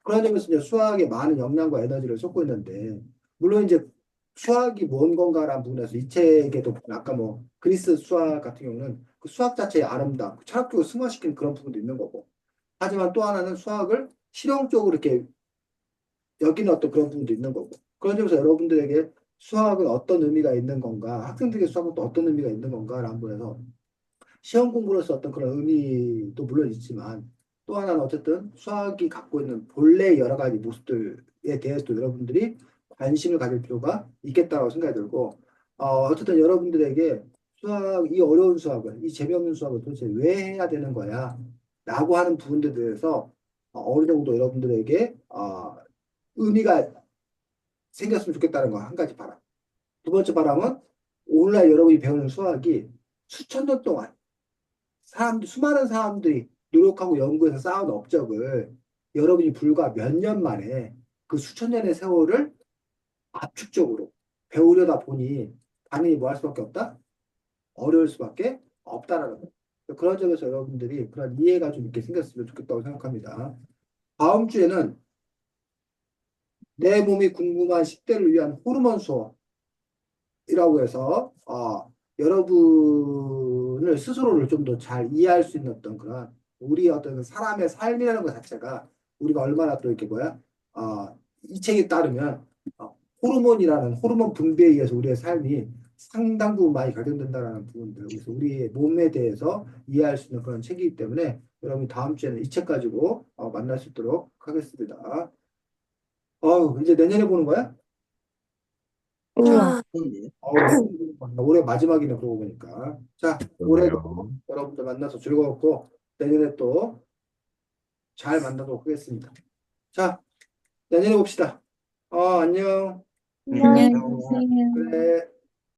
그런 점에서 이제 수학에 많은 역량과 에너지를 쏟고 있는데, 물론 이제 수학이 뭔 건가라는 부분에서 이 책에도 보면 아까 뭐 그리스 수학 같은 경우는 그 수학 자체의 아름다움, 그 철학적으로 승화시키는 그런 부분도 있는 거고. 하지만 또 하나는 수학을 실용적으로 이렇게 여기는 어떤 그런 부분도 있는 거고. 그런 점에서 여러분들에게 수학은 어떤 의미가 있는 건가, 학생들에게 수학은 또 어떤 의미가 있는 건가라는 부분에서 시험 공부로서 어떤 그런 의미도 물론 있지만 또 하나는 어쨌든 수학이 갖고 있는 본래의 여러 가지 모습들에 대해서도 여러분들이 관심을 가질 필요가 있겠다고 생각이 들고, 어쨌든 여러분들에게 이 어려운 수학을, 이 재미없는 수학을 도대체 왜 해야 되는 거야? 라고 하는 부분들에 대해서 어느 정도 여러분들에게 의미가 생겼으면 좋겠다는 거 한 가지 바람. 두 번째 바람은 오늘날 여러분이 배우는 수학이 수천 년 동안 수많은 사람들이 노력하고 연구해서 쌓은 업적을 여러분이 불과 몇 년 만에 그 수천 년의 세월을 압축적으로 배우려다 보니 당연히 뭐 할 수밖에 없다? 어려울 수밖에 없다라는 거. 그런 점에서 여러분들이 그런 이해가 좀 있게 생겼으면 좋겠다고 생각합니다. 다음 주에는 내 몸이 궁금한 10대를 위한 호르몬 수업 이라고 해서 여러분을 스스로를 좀 더 잘 이해할 수 있는 어떤 그런 우리 어떤 사람의 삶이라는 것 자체가 우리가 얼마나 또 이렇게 뭐야 이 책에 따르면 호르몬이라는 호르몬 분비에 의해서 우리의 삶이 상당 부분 많이 결정된다라는 부분들 그래서 우리의 몸에 대해서 이해할 수 있는 그런 책이기 때문에 여러분 다음 주에는 이 책 가지고 만날 수 있도록 하겠습니다. 이제 내년에 보는 거야? 우와. 좋은데. 올해 마지막이네, 그러고 보니까. 자, 올해도 그러네요. 여러분들 만나서 즐거웠고, 내년에 또 잘 만나도록 하겠습니다. 자, 내년에 봅시다. 안녕. 안녕히 안녕. 계세요. 그래.